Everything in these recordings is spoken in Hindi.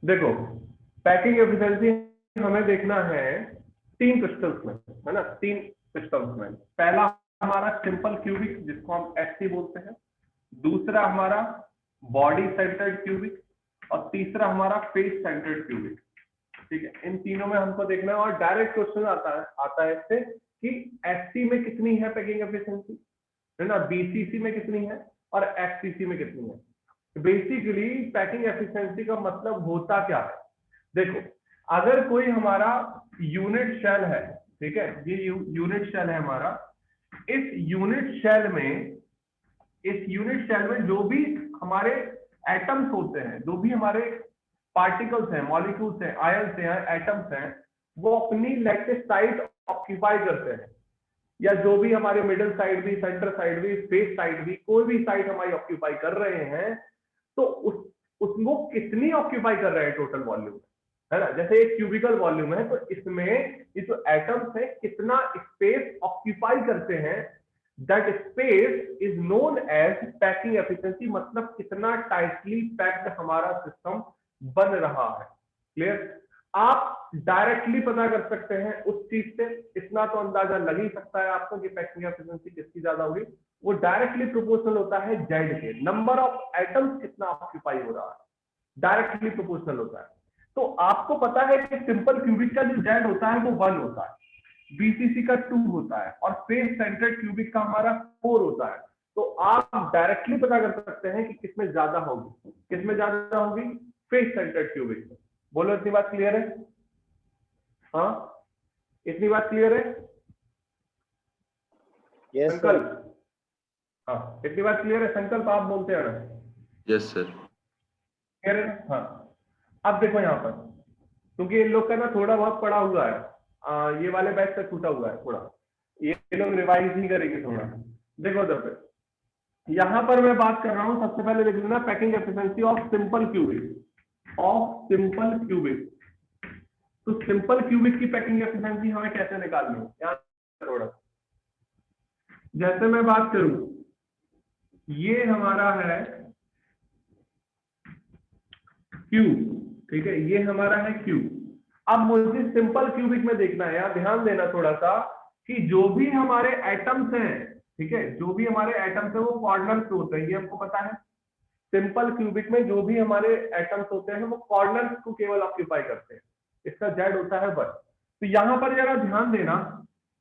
देखो, पैकिंग एफिशिएंसी हमें देखना है तीन क्रिस्टल्स में, है ना, तीन क्रिस्टल्स में। पहला हमारा सिंपल क्यूबिक जिसको हम एससी बोलते हैं, दूसरा हमारा बॉडी सेंटर्ड क्यूबिक, और तीसरा हमारा फेस सेंटर्ड क्यूबिक। ठीक है, इन तीनों में हमको देखना है, और डायरेक्ट क्वेश्चन आता है इससे कि एससी में कितनी है पैकिंग एफिशिएंसी, है ना, बीसीसी में कितनी है, और एफसीसी में कितनी है। बेसिकली पैकिंग एफिशिएंसी का मतलब होता क्या है? देखो, अगर कोई हमारा यूनिट शेल है, ठीक है, ये यूनिट शेल है हमारा, इस यूनिट शेल में इस यूनिट शेल में जो भी हमारे एटम्स होते हैं, जो भी हमारे पार्टिकल्स हैं, मॉलिक्यूल्स हैं, आयन्स हैं, एटम्स हैं, वो अपनी लेटेस्ट साइड ऑक्यूपाई करते हैं, या जो भी हमारे मिडिल साइड भी, सेंटर साइड भी, स्पेस साइड भी, कोई भी साइड हमारी ऑक्यूपाई कर रहे हैं, तो उसको कितनी ऑक्यूपाई कर रहे हैं टोटल वॉल्यूम, है ना। जैसे एक क्यूबिकल वॉल्यूम है, तो इसमें ये जो एटम्स है कितना स्पेस ऑक्यूपाई करते हैं, that space is known as packing efficiency. मतलब कितना टाइटली पैक्ड हमारा सिस्टम बन रहा है। क्लियर? आप डायरेक्टली पता कर सकते हैं उस चीज से, इतना तो अंदाजा लग ही सकता है आपको कि पैकिंग एफिशिएंसी किसकी ज्यादा होगी। वो डायरेक्टली प्रोपोर्शनल होता है जेड के, नंबर ऑफ एटम्स कितना ऑक्यूपाई हो रहा है, डायरेक्टली प्रोपोर्शनल होता है। तो आपको पता है कि सिंपल क्यूबिक का जो जेड होता है वो 1 होता है, बीसीसी का 2 होता है, और फेस सेंटर्ड क्यूबिक का हमारा 4 होता है। तो आप डायरेक्टली पता कर सकते हैं कि किसमें ज्यादा होगी, किसमें ज्यादा होगी, फेस सेंटर्ड क्यूबिक में। बोलो, इतनी बात क्लियर है? हाँ, इतनी बात क्लियर है? Yes sir. संकल्प, हाँ, इतनी बात क्लियर है? संकल्प आप बोलते हैं ना? Yes sir. क्लियर है? हाँ। अब देखो यहाँ पर, क्योंकि इन लोग का ना थोड़ा बहुत पड़ा हुआ है, ये वाले बैच से छूटा हुआ है थोड़ा, ये लोग रिवाइज नहीं करेंगे थोड़ा। देखो तो फिर यहां पर मैं बात कर रहा हूं, सबसे पहले देख लेना packing efficiency of simple cubic, of simple cubic. तो सिंपल क्यूबिक की पैकिंग एफिशिएंसी हमें कैसे निकालनी है, यहाँ थोड़ा, जैसे मैं बात करूं, ये हमारा है क्यू, ठीक है, ये हमारा है क्यू। अब मुझे सिंपल क्यूबिक में देखना है, यार ध्यान देना थोड़ा सा, कि जो भी हमारे एटम्स हैं, ठीक है, जो भी हमारे एटम्स हैं वो कॉर्नर पे होते हैं, ये हमको पता है। सिंपल क्यूबिक में जो भी हमारे एटम्स होते हैं वो कॉर्नर को केवल ऑक्यूपाई करते हैं, इसका जेड होता है 1। तो यहां पर जरा ध्यान देना,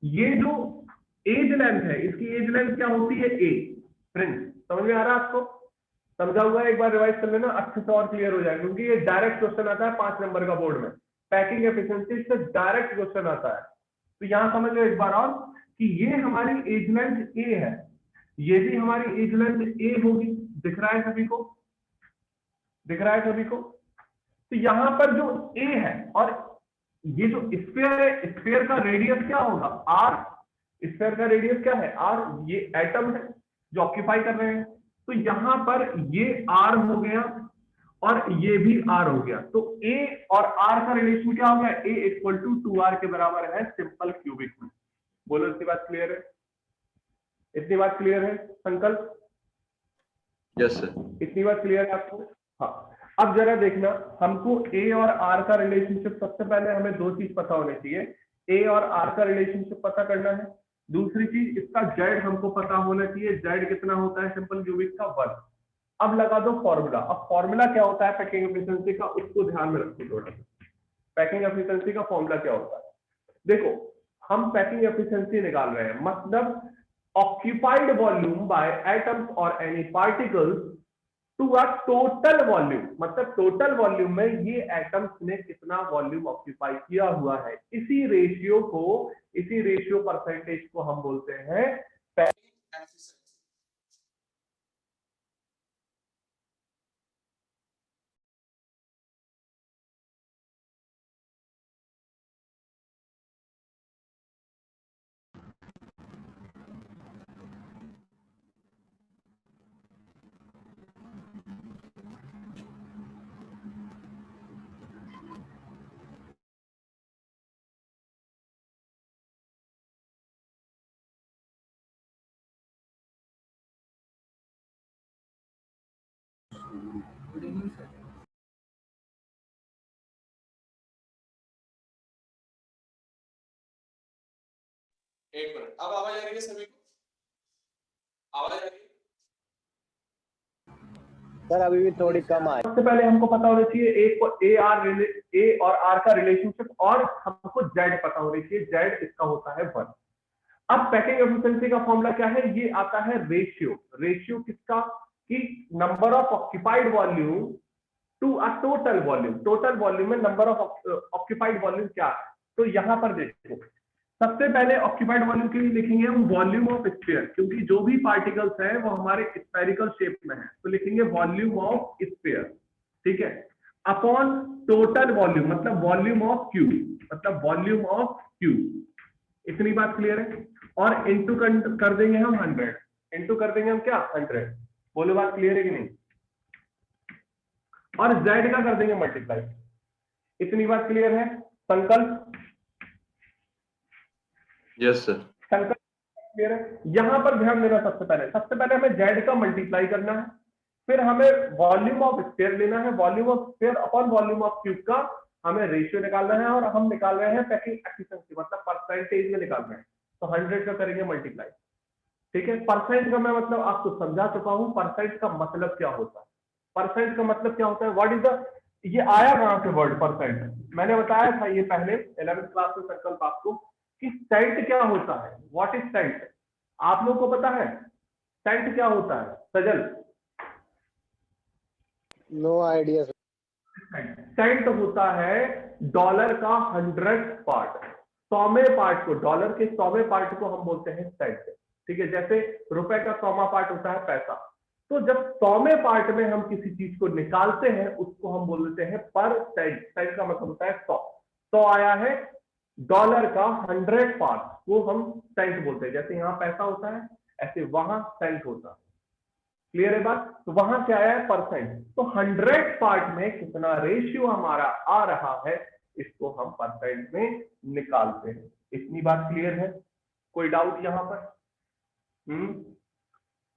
ये जो एज लेंथ है, इसकी एज लेंथ क्या होती है, ए। फ्रेंड्स, समझ में आ रहा है आपको? समझा हुआ है? एक बार रिवाइज कर लेना अच्छे से और क्लियर हो जाएगा, क्योंकि ये डायरेक्ट क्वेश्चन आता है 5 नंबर का बोर्ड में, पैकिंग एफिशिएंसी से डायरेक्ट क्वेश्चन आता है। तो यहां समझ लो एक बार और, कि ये हमारी एज लेंथ ए है, ये भी हमारी एज लेंथ ए होगी। दिख रहा है सभी को? दिख रहा है सभी को? तो यहां पर जो ए है, और ये जो स्फीयर है, स्फीयर का रेडियस क्या होगा, आर। स्फीयर का रेडियस क्या है, आर। ये एटम है जो ऑक्यूपाई कर रहे हैं, तो यहां पर ये आर हो गया, और ये भी आर हो गया। तो ए और आर का रिलेशन क्या हो गया, ए इक्वल टू 2r के बराबर है सिंपल क्यूबिक में। बोलो, इतनी बात क्लियर है? इतनी बात क्लियर है संकल्प? Yes sir. इतनी बात क्लियर है आपको? हाँ। अब जरा देखना, हमको ए और आर का रिलेशनशिप, सबसे पहले हमें दो चीज पता होनी चाहिए। ए और आर का रिलेशनशिप पता करना है, दूसरी चीज इसका जेड हमको पता होना चाहिए, जेड कितना होता है सिंपल क्यूबिक का, 1। अब लगा दो फॉर्मूला। अब फॉर्मूला क्या होता है पैकिंग एफिशिएंसी का, उसको ध्यान में रखो थोड़ा। पैकिंग एफिशिएंसी का फॉर्मूला क्या होता है? देखो, हम पैकिंग एफिशिएंसी निकाल रहे हैं, मतलब occupied volume by atoms or any particles to a total volume. मतलब टोटल वॉल्यूम में ये एटम्स ने कितना वॉल्यूम ऑक्यूपाई किया हुआ है, इसी रेशियो परसेंटेज को हम बोलते हैं एक मिनट, अब आवाज आ रही है सभी को? आवाज आ रही है सर? अभी भी थोड़ी कम आई। सबसे पहले हमको पता होना चाहिए ए और आर का रिलेशनशिप, और हमको जेड पता होना चाहिए, जेड इसका होता है 1। अब पैकिंग एफिशिएंसी का फॉर्मूला क्या है? ये आता है रेशियो। रेशियो किसका? कि number of occupied volume to a total volume. Total volume में नंबर ऑफ ऑक्यूपाइड वॉल्यूम क्या है? तो यहां पर देखो, सबसे पहले ऑक्यूपाइड वॉल्यूम के लिए लिखेंगे हम वॉल्यूम ऑफ स्फीयर, क्योंकि जो भी पार्टिकल्स हैं वो हमारे स्फेरिकल शेप में है, तो लिखेंगे वॉल्यूम ऑफ स्फीयर, ठीक है, अपॉन टोटल वॉल्यूम, मतलब वॉल्यूम ऑफ क्यूब, मतलब वॉल्यूम ऑफ क्यूब। इतनी बात क्लियर है? और इंटू कर देंगे हम 100, इंटू कर देंगे हम क्या? 100। बोलो बात क्लियर है कि नहीं? और z का कर देंगे मल्टीप्लाई। इतनी बात क्लियर है? संकल्प? Yes sir. संकल्प क्लियर है? यहां पर ध्यान देना, सबसे पहले हमें z का मल्टीप्लाई करना है, फिर हमें वॉल्यूम ऑफ स्फीयर लेना है, volume of sphere upon volume of cube का हमें रेशियो निकालना है, और हम निकाल रहे हैं पैकिंग एफिशिएंसी, मतलब परसेंटेज में निकाल रहे हैं, तो 100 का करेंगे मल्टीप्लाई, ठीक है। परसेंट का मैं मतलब आपको समझा चुका हूं, परसेंट का मतलब क्या होता है। परसेंट का मतलब क्या होता है? व्हाट इज द, ये आया कहां से वर्ड परसेंट? मैंने बताया था ये पहले 11th क्लास में संकल्प आपको, कि सेंट क्या होता है, व्हाट इज सेंट। आप लोग को पता है सेंट क्या होता है? Sajal? No idea sir. Cent होता है डॉलर का 100th पार्ट, 100वें पार्ट को, डॉलर के 100वें पार्ट को हम बोलते हैं सेंट, ठीक है। जैसे रुपए का 100वां पार्ट होता है पैसा, तो जब 100वें पार्ट में हम किसी चीज को निकालते हैं उसको हम बोलते हैं पर सेंट। सेंट का मतलब होता है 100। 100 आया है, डॉलर का 100 पार्ट वो हम सेंट बोलते हैं। जैसे यहाँ पैसा होता है ऐसे वहां सेंट होता है। क्लियर है बात? तो वहां से आया है परसेंट, तो 100 पार्ट में कितना रेशियो हमारा आ रहा है इसको हम परसेंट में निकालते हैं। इतनी बात क्लियर है? कोई डाउट यहां पर?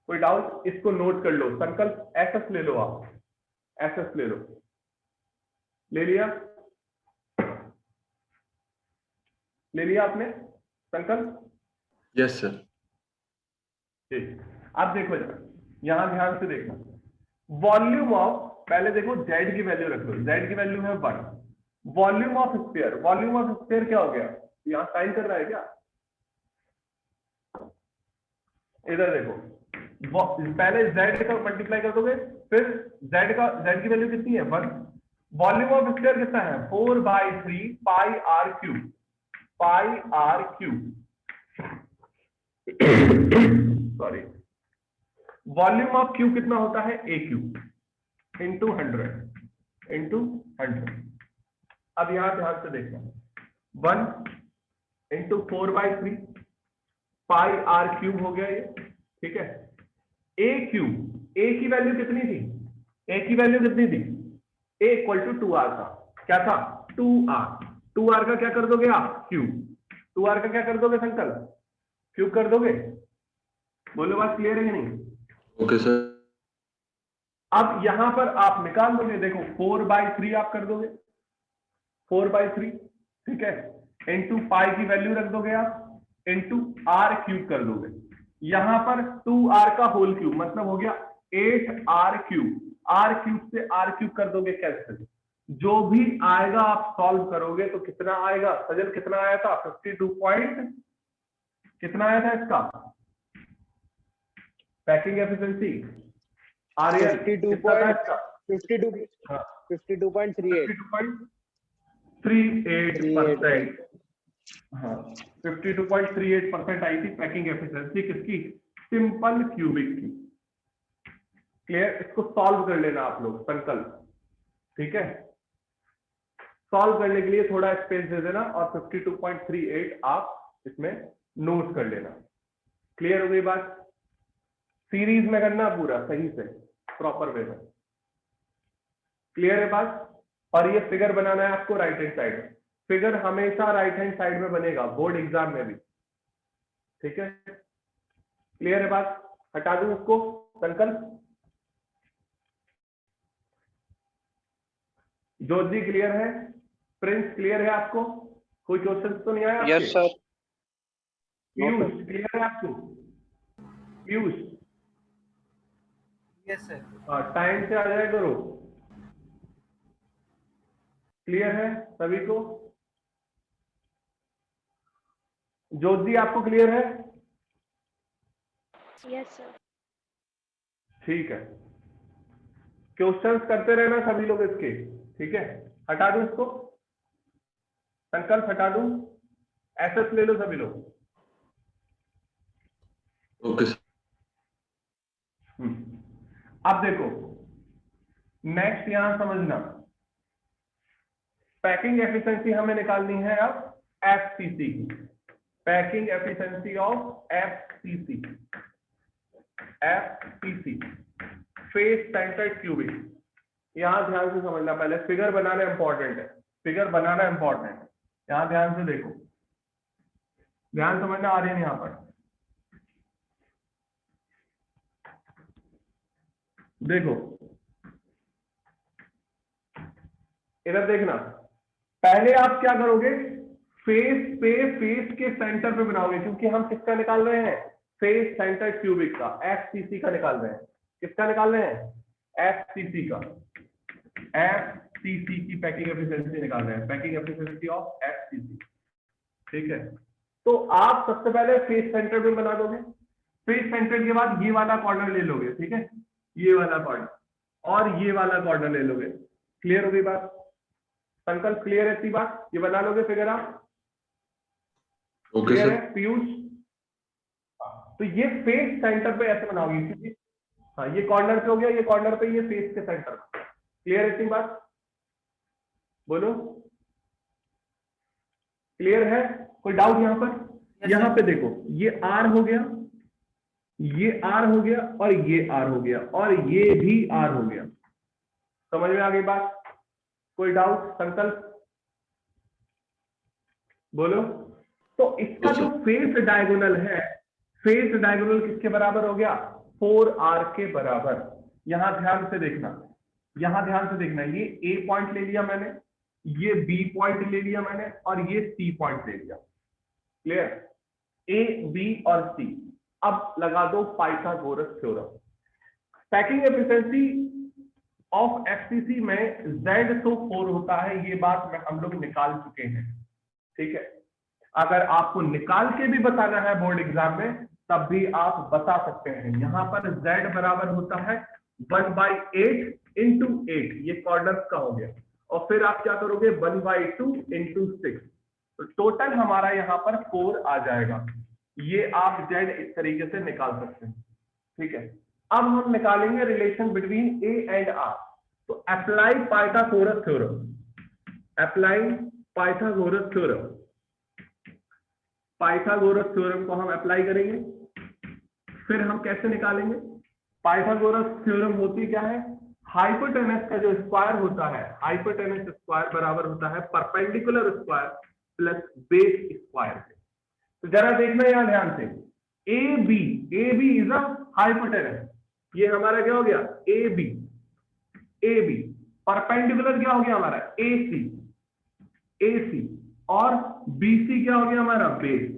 कोई डाउट? इसको नोट कर लो। संकल्प एसएस ले लो, आप एसएस ले लो। ले लिया? ले लिया आपने संकल्प? Yes sir. ठीक, अब देखो जरा, यहां ध्यान से देखना। वॉल्यूम ऑफ, पहले देखो जेड की वैल्यू रख लो, जेड की वैल्यू है 1। Volume of sphere, volume of sphere क्या हो गया? यहां साइन कर रहा है क्या? इधर देखो, पहले z का मल्टीप्लाई कर दोगे, फिर z की वैल्यू कितनी है? 1। वॉल्यूम ऑफ स्फीयर कितना है? 4/3 pi r cube, pi r cube, sorry. Volume of cube कितना होता है? a cube into 100 into 100। अब यहां ध्यान से देखना, 1 इंटू 4/3 पाई आर क्यूब हो गया ये, ठीक है। ए क्यूब, ए की वैल्यू कितनी थी? ए की वैल्यू कितनी थी? ए इक्वल टू 2r था। क्या था? 2r। 2r का क्या कर दोगे आप? क्यूब। 2r का क्या कर दोगे संकल्प? क्यूब कर दोगे? बोलो बात क्लियर है कि नहीं? Okay sir. अब यहां पर आप निकाल दोगे, देखो 4/3 आप कर दोगे, 4/3, ठीक है, इंटू पाई की वैल्यू रख दोगे आप, इंटू आर क्यूब कर दोगे। यहां पर 2r का होल क्यूब मतलब हो गया 8r क्यूब। आर क्यूब से आर क्यूब कर दोगे कैंसिल, जो भी आएगा आप सॉल्व करोगे तो कितना आएगा? सजल कितना आया था? 52 पॉइंट कितना आया था इसका पैकिंग एफिशिएंसी? आर्यन कितना था इसका? 52.38%। हाँ, 52.38% आई थी पैकिंग एफिशिएंसी किसकी? सिंपल क्यूबिक की। क्लियर? इसको सॉल्व कर लेना आप लोग संकल्प, ठीक है। सॉल्व करने के लिए थोड़ा स्पेस दे देना और 52.38 आप इसमें नोट कर लेना। क्लियर हो गई बात? सीरीज में करना पूरा सही से, प्रॉपर वे में। क्लियर है बात? और ये फिगर बनाना है आपको राइट हैंड साइड में। फिगर हमेशा राइट हैंड साइड में बनेगा बोर्ड एग्जाम में भी, ठीक है। क्लियर है बात? हटा दूं उसको संकल्प? ज्योति क्लियर है? प्रिंस क्लियर है आपको? कोई क्वेश्चन तो नहीं आया? Yes sir. पीयूष क्लियर है आपको? Piyush yes sir. हाँ, टाइम से आ जाए करो। क्लियर है सभी को? ज्योति आपको क्लियर है? Yes sir. ठीक है, क्वेश्चंस करते रहना सभी लोग इसके, ठीक है? हटा दूं इसको, संकल्प हटा दूं, एसएस ले लो सभी लोग। Okay sir. अब देखो नेक्स्ट यहां समझना, पैकिंग एफिशिएंसी हमें निकालनी है अब एफसीसी की, packing efficiency of FCC, FCC face centred cubic. यहां ध्यान से समझना, पहले फिगर बनाना इंपॉर्टेंट है, फिगर बनाना इंपॉर्टेंट है। यहां ध्यान से देखो, ध्यान समझना आ रही है यहां पर। देखो इधर देखना, पहले आप क्या करोगे, फेस पे, फेस के सेंटर पे बनाओगे, क्योंकि हम किसका निकाल रहे हैं, फेस सेंटर क्यूबिक का, एफसीसी का निकाल रहे हैं। किसका निकाल रहे हैं? एफसीसी का, एफसीसी की पैकिंग एफिशिएंसी निकाल रहे हैं, पैकिंग एफिशिएंसी ऑफ एफसीसी। ठीक है, तो आप सबसे पहले फेस सेंटर पे बना दोगे, फेस सेंटर के बाद ये वाला कॉर्नर ले लोगे, ठीक है, ये वाला कॉर्नर और ये वाला कॉर्नर ले लोगे। क्लियर हो गई बात? संकल्प क्लियर है? इतनी बात, ये बना लोगे फिगर आप? Okay clear sir. है पीयूष? तो ये फेस सेंटर पे ऐसे बनाओगे, क्योंकि हाँ ये कॉर्नर पे हो गया, ये कॉर्नर पे, ये फेस के सेंटर पे। क्लियर है इतनी बात? बोलो क्लियर है? कोई डाउट यहां पर? यहां पे देखो, ये आर हो गया, ये आर हो गया और ये आर हो गया और ये भी आर हो गया। समझ में आ गई बात? कोई डाउट? संकल्प बोलो। तो इसका जो फेस डायगोनल है, फेस डायगोनल किसके बराबर हो गया? 4r के बराबर। यहां ध्यान से देखना, यहां ध्यान से देखना, ये ए पॉइंट ले लिया मैंने, ये बी पॉइंट ले लिया मैंने और ये सी पॉइंट ले लिया। क्लियर? ए बी और सी। अब लगा दो Pythagoras theorem. Packing efficiency of FCC में Z तो 4 होता है, ये बात में हम लोग निकाल चुके हैं, ठीक है? अगर आपको निकाल के भी बताना है बोर्ड एग्जाम में, तब भी आप बता सकते हैं। यहां पर Z बराबर होता है 1/8 इंटू 8, ये कॉर्नर का हो गया, और फिर आप क्या करोगे 1/2 इंटू 6, तो टोटल हमारा यहां पर 4 आ जाएगा। ये आप Z इस तरीके से निकाल सकते हैं, ठीक है? अब हम निकालेंगे relation between A and R। तो apply Pythagoras theorem, apply Pythagoras theorem, Pythagoras theorem को हम अप्लाई करेंगे। फिर हम कैसे निकालेंगे? पाइथागोरस थ्योरम होती क्या है? हाइपोटेनस का जो स्क्वायर होता है, हाइपोटेनस स्क्वायर बराबर होता है perpendicular square plus base square के। तो जरा देखना यहां ध्यान से, A B is a hypotenuse, ये हमारा क्या हो गया? ए बी परपेंडिकुलर क्या हो गया हमारा? ए सी और BC क्या हो गया हमारा? बेस।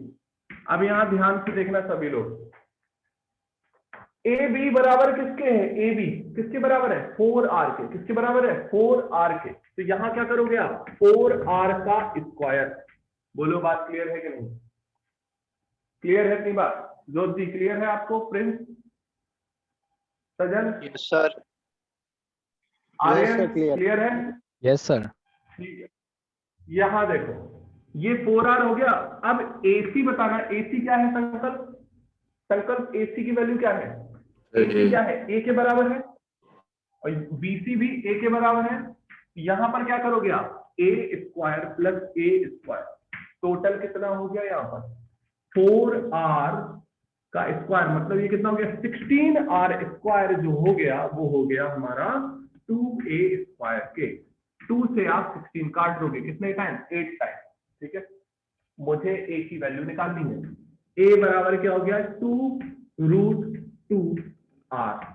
अब यहां ध्यान से देखना सभी लोग, ए बी बराबर किसके है? ए बी किसके बराबर है? 4r के। किसके बराबर है? 4r के। तो यहां क्या करोगे आप? 4r का स्क्वायर। बोलो बात क्लियर है कि नहीं? क्लियर है इतनी बात? ज्योति क्लियर है आपको? Prince, Sajan, yes sir. Aryan clear. Clear है? Yes sir. ठीक है, यहां देखो ये 4r हो गया। अब AC बताना, AC क्या है? संकल्प AC की वैल्यू क्या है? AC क्या है? A के बराबर है और BC भी A के बराबर है। यहां पर क्या करोगे आप? A square plus A square, total कितना हो गया यहां पर? 4r का स्क्वायर, मतलब ये कितना हो गया? 16r स्क्वायर जो हो गया वो हो गया हमारा 2a स्क्वायर के। 2 से आप 16 काट दोगे, कितने टाइम? 8 टाइम, ठीक है? मुझे a की वैल्यू निकालनी है। a बराबर क्या हो गया? 2√2r।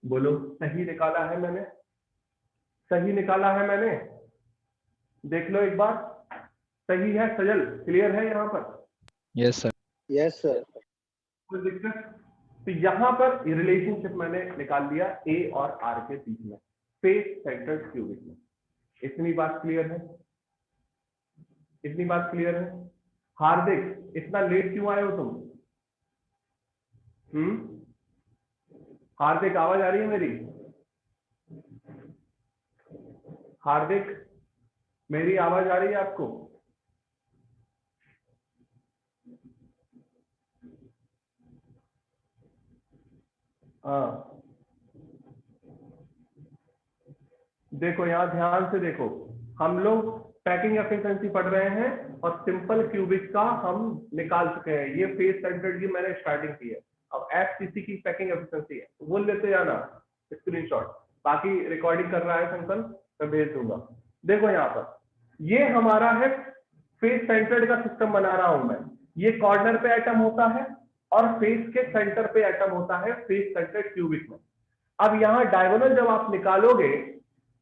बोलो सही निकाला है मैंने? सही निकाला है मैंने? देख लो एक बार, सही है? सजल क्लियर है यहां पर? Yes sir. Yes sir. कोई दिक्कत? तो यहाँ पर रिलेशनशिप मैंने निकाल दिया ए और आर के बीच में, फेस सेंटर्ड क्यूबिक में। इतनी बात क्लियर है? इतनी बात क्लियर है? हार्दिक, इतना लेट क्यों आए हो तुम? हार्दिक, आवाज आ रही है मेरी? हार्दिक, मेरी आवाज आ रही है आपको? हाँ, देखो यहां ध्यान से देखो, हम लोग पैकिंग एफिशिएंसी पढ़ रहे हैं और सिंपल क्यूबिक का हम निकाल चुके हैं। ये फेस सेंटर्ड की मैंने स्टार्टिंग की है। अब एफसीसी की पैकिंग एफिशिएंसी है, वो लेते जाना स्क्रीनशॉट। बाकी रिकॉर्डिंग कर रहा है संकल्प, मैं भेज दूंगा। देखो यहाँ पर ये हमारा है फेस सेंटर्ड का सिस्टम बना रहा हूं मैं। ये कॉर्नर पे एटम होता है और फेस के सेंटर पे एटम होता है फेस सेंटर्ड क्यूबिक में। अब यहाँ डायगोनल जब आप निकालोगे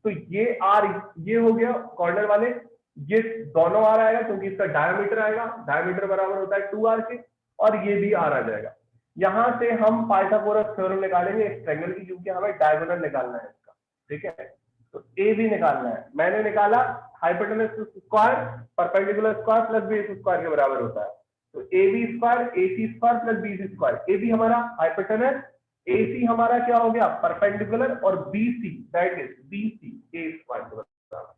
तो ये आर, ये हो गया कॉर्नर वाले, ये दोनों आर आएगा क्योंकि इसका डायमीटर आएगा, डायमीटर बराबर होता है 2r के, और ये भी आर आ जाएगा। यहां से हम पाइथागोरस थ्योरम निकालेंगे इस ट्रायंगल की, क्योंकि हमें डायगोनल निकालना है इसका। ठीक है, तो ए भी निकालना है। मैंने निकाला hypotenuse square perpendicular square plus B square के बराबर होता है। तो A B square A C square plus B C square. A B हमारा हाइपोटेनस, AC हमारा क्या हो गया परपेंडिकुलर, और BC that is BC A square के बराबर।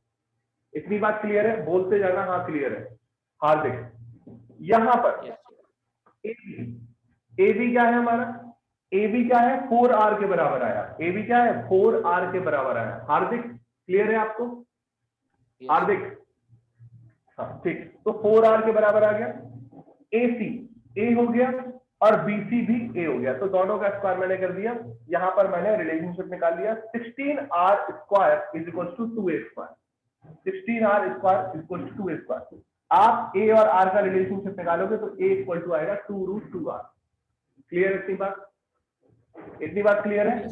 इतनी बात क्लियर है? बोलते जाना हाँ क्लियर है। हार्दिक, यहां पर AB क्या है हमारा? AB क्या है? 4R के बराबर आया। AB क्या है? 4R के बराबर आया। हार्दिक क्लियर है आपको? हार्दिक, हाँ ठीक। तो 4R के बराबर आ गया। AC A हो गया और BC भी A हो गया, तो दोनों का स्क्वायर मैंने कर दिया। यहां पर मैंने रिलेशनशिप निकाल लिया, 16R square is equal to 2A square. 16R square is equal to 2A square. आप A और R का रिलेशनशिप निकालोगे तो A इक्वल टू आएगा 2√2R। क्लियर? इतनी बात, इतनी बात क्लियर है?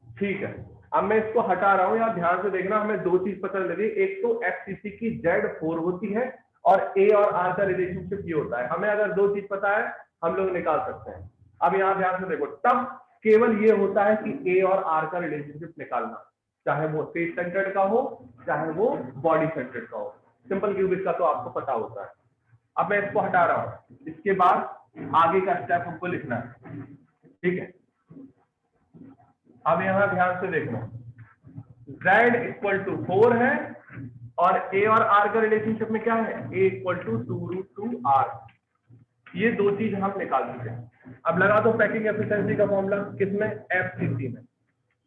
ठीक है, अब मैं इसको हटा रहा हूं। यार ध्यान से देखना, हमें दो चीज पता लगी। एक तो एफसीसी की Z4 होती है और ए और आर का रिलेशनशिप ये होता है। हमें अगर दो चीज पता है हम लोग निकाल सकते हैं। अब यहाँ ध्यान से देखो, तब केवल ये होता है कि ए और आर का रिलेशनशिप निकालना, चाहे वो फेस सेंटर्ड का हो चाहे वो बॉडी सेंटर्ड का हो। सिंपल क्यूबिक का तो आपको पता होता है। अब मैं इसको हटा रहा हूं, इसके बाद आगे का स्टेप हमको लिखना है। ठीक है, अब यहां ध्यान से देखना, Z इक्वल टू 4 है और A और R का रिलेशनशिप में क्या है? A equal to 2√2R। ये दो चीज हम निकाल चुके हैं। अब लगा दो पैकिंग एफिशिएंसी का फॉर्मूला, किसमें? एफसीसी में।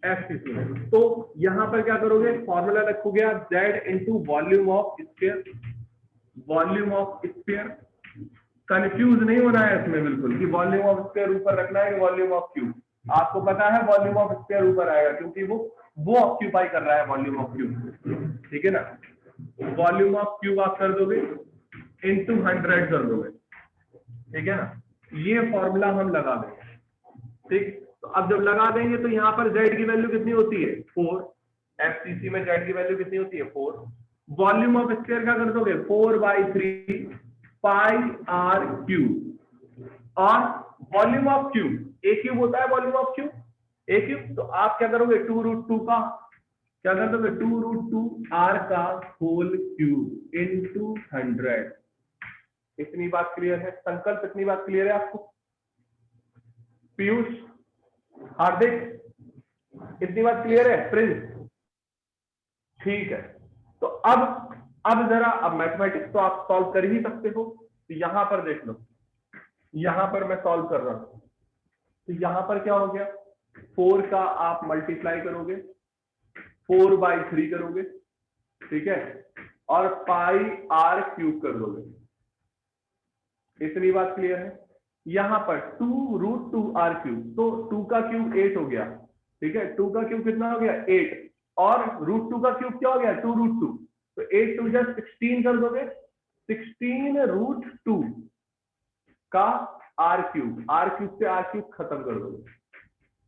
एफसीसी में तो यहां पर क्या करोगे? फॉर्मूला रखोगे आप Z into volume of sphere. Volume of sphere, confuse नहीं होना है इसमें बिल्कुल कि वॉल्यूम ऑफ स्फीयर ऊपर रखना है कि वॉल्यूम ऑफ क्यूब। आपको पता है वॉल्यूम ऑफ स्फीयर ऊपर आएगा क्योंकि वो ऑक्यूपाई कर रहा है वॉल्यूम ऑफ क्यूब। ठीक है ना, वॉल्यूम ऑफ क्यूब आप कर दोगे इनटू 100 कर दोगे। ठीक है ना, ये फॉर्मूला हम लगा देंगे। ठीक, तो अब जब लगा देंगे तो यहाँ पर Z की वैल्यू कितनी होती है? 4। एफसीसी में Z की वैल्यू कितनी होती है? 4। वॉल्यूम ऑफ स्फीयर क्या कर दोगे? 4/3 पाई आर क्यूब। और volume of cube A cube होता है, volume of cube A cube. तो आप क्या करोगे? 2√2 का क्या कर दोगे? 2√2R का होल क्यूब इनटू 100। इतनी बात क्लियर है? संकल्प, इतनी बात क्लियर है आपको? पीयूष, हार्दिक, इतनी बात क्लियर है? प्रिंस, ठीक है। तो अब जरा, अब मैथमेटिक्स तो आप सॉल्व कर ही सकते हो, तो यहां पर देख लो, यहां पर मैं सॉल्व कर रहा हूं। तो यहां पर क्या हो गया? 4 का आप मल्टीप्लाई करोगे, 4/3 करोगे, ठीक है, और पाई आर क्यूब कर दोगे। इतनी बात क्लियर है? यहां पर 2√2R क्यूब, तो 2 का क्यूब 8 हो गया। ठीक है, 2 का क्यूब कितना हो गया? 8, और √2 का क्यूब क्या हो गया? 2√2। तो 8 2 16 कर दोगे, 16√2 का R क्यूब, R क्यूब से R क्यूब खत्म कर दोगे।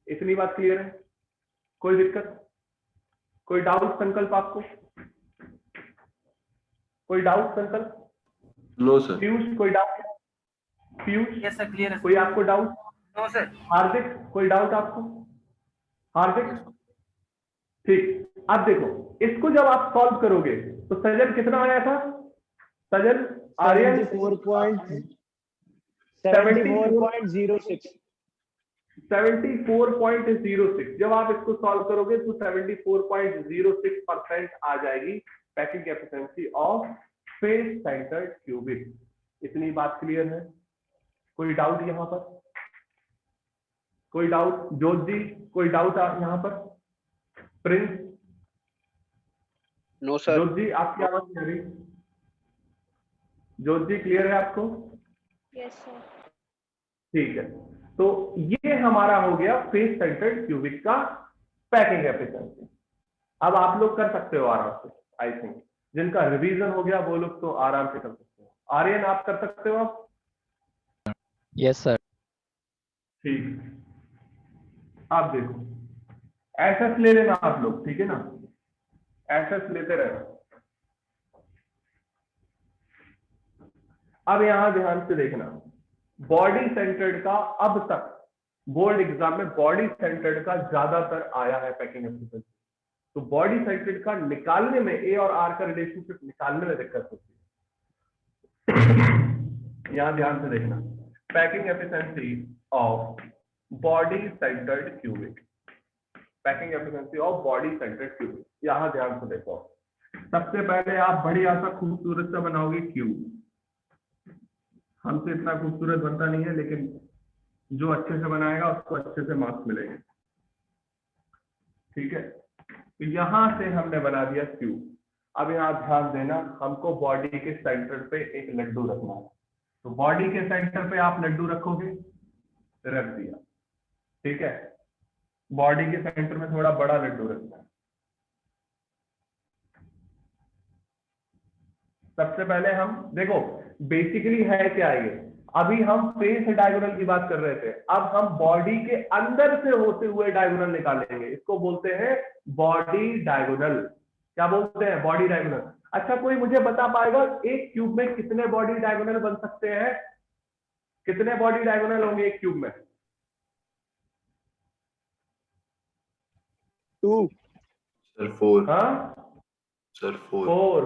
इतनी बात क्लियर है? कोई दिक्कत, कोई डाउट संकल्प आपको? कोई डाउट संकल्प? No sir. पीयूष, कोई doubt? Piyush yes sir, clear है। कोई आपको डाउट? No sir. हार्दिक कोई डाउट आपको? हार्दिक ठीक। अब देखो इसको जब आप सॉल्व करोगे तो सजल कितना आया था? सजल आर्यन 74.06। 74.06। जब आप इसको सॉल्व करोगे तो 74.06% आ जाएगी packing efficiency of face centred cubic. इतनी बात क्लियर है? कोई डाउट यहां पर? कोई डाउट? जोत जी कोई डाउट यहां पर? Prince? No sir. Jot ji आपकी आवाज नहीं आ रही। जोत जी क्लियर है आपको? Yes sir. ठीक है, तो ये हमारा हो गया फेस सेंटर्ड क्यूबिक का पैकिंग एफिशिएंसी। अब आप लोग कर सकते हो आराम से, आई थिंक जिनका रिवीजन हो गया वो लोग तो आराम से कर सकते हो। आर्यन आप कर सकते हो? आप यस सर। ठीक, आप देखो एसएस ले लेना आप लोग, ठीक है ना? एसएस लेते रहना। अब यहां ध्यान से देखना, बॉडी सेंटर्ड का अब तक बोर्ड एग्जाम में बॉडी सेंटर्ड का ज्यादातर आया है पैकिंग एफिशिएंसी। तो बॉडी सेंटर्ड का निकालने में, ए और आर का रिलेशनशिप निकालने में दिक्कत होती है। यहां ध्यान से देखना, packing efficiency of body centred cubic, packing efficiency of body centred cubic. यहां ध्यान से देखो, सबसे पहले आप बढ़िया सा खूबसूरत सा बनाओगे क्यूब। हमसे इतना खूबसूरत बनता नहीं है, लेकिन जो अच्छे से बनाएगा उसको अच्छे से मार्क्स मिलेंगे, ठीक है? तो यहां से हमने बना दिया क्यूब। अब यहां ध्यान देना, हमको बॉडी के सेंटर पे एक लड्डू रखना है। तो बॉडी के सेंटर पे आप लड्डू रखोगे, रख दिया, ठीक है? बॉडी के सेंटर में थोड़ा बड़ा लड्डू रखना है। सबसे पहले हम देखो बेसिकली है क्या ये, अभी हम फेस डायगोनल की बात कर रहे थे, अब हम बॉडी के अंदर से होते हुए डायगोनल निकालेंगे। इसको बोलते हैं बॉडी डायगोनल। क्या बोलते हैं? Body diagonal. अच्छा, कोई मुझे बता पाएगा एक क्यूब में कितने बॉडी डायगोनल बन सकते हैं? कितने बॉडी डायगोनल होंगे एक क्यूब में? 2 सर 4। हाँ सर 4।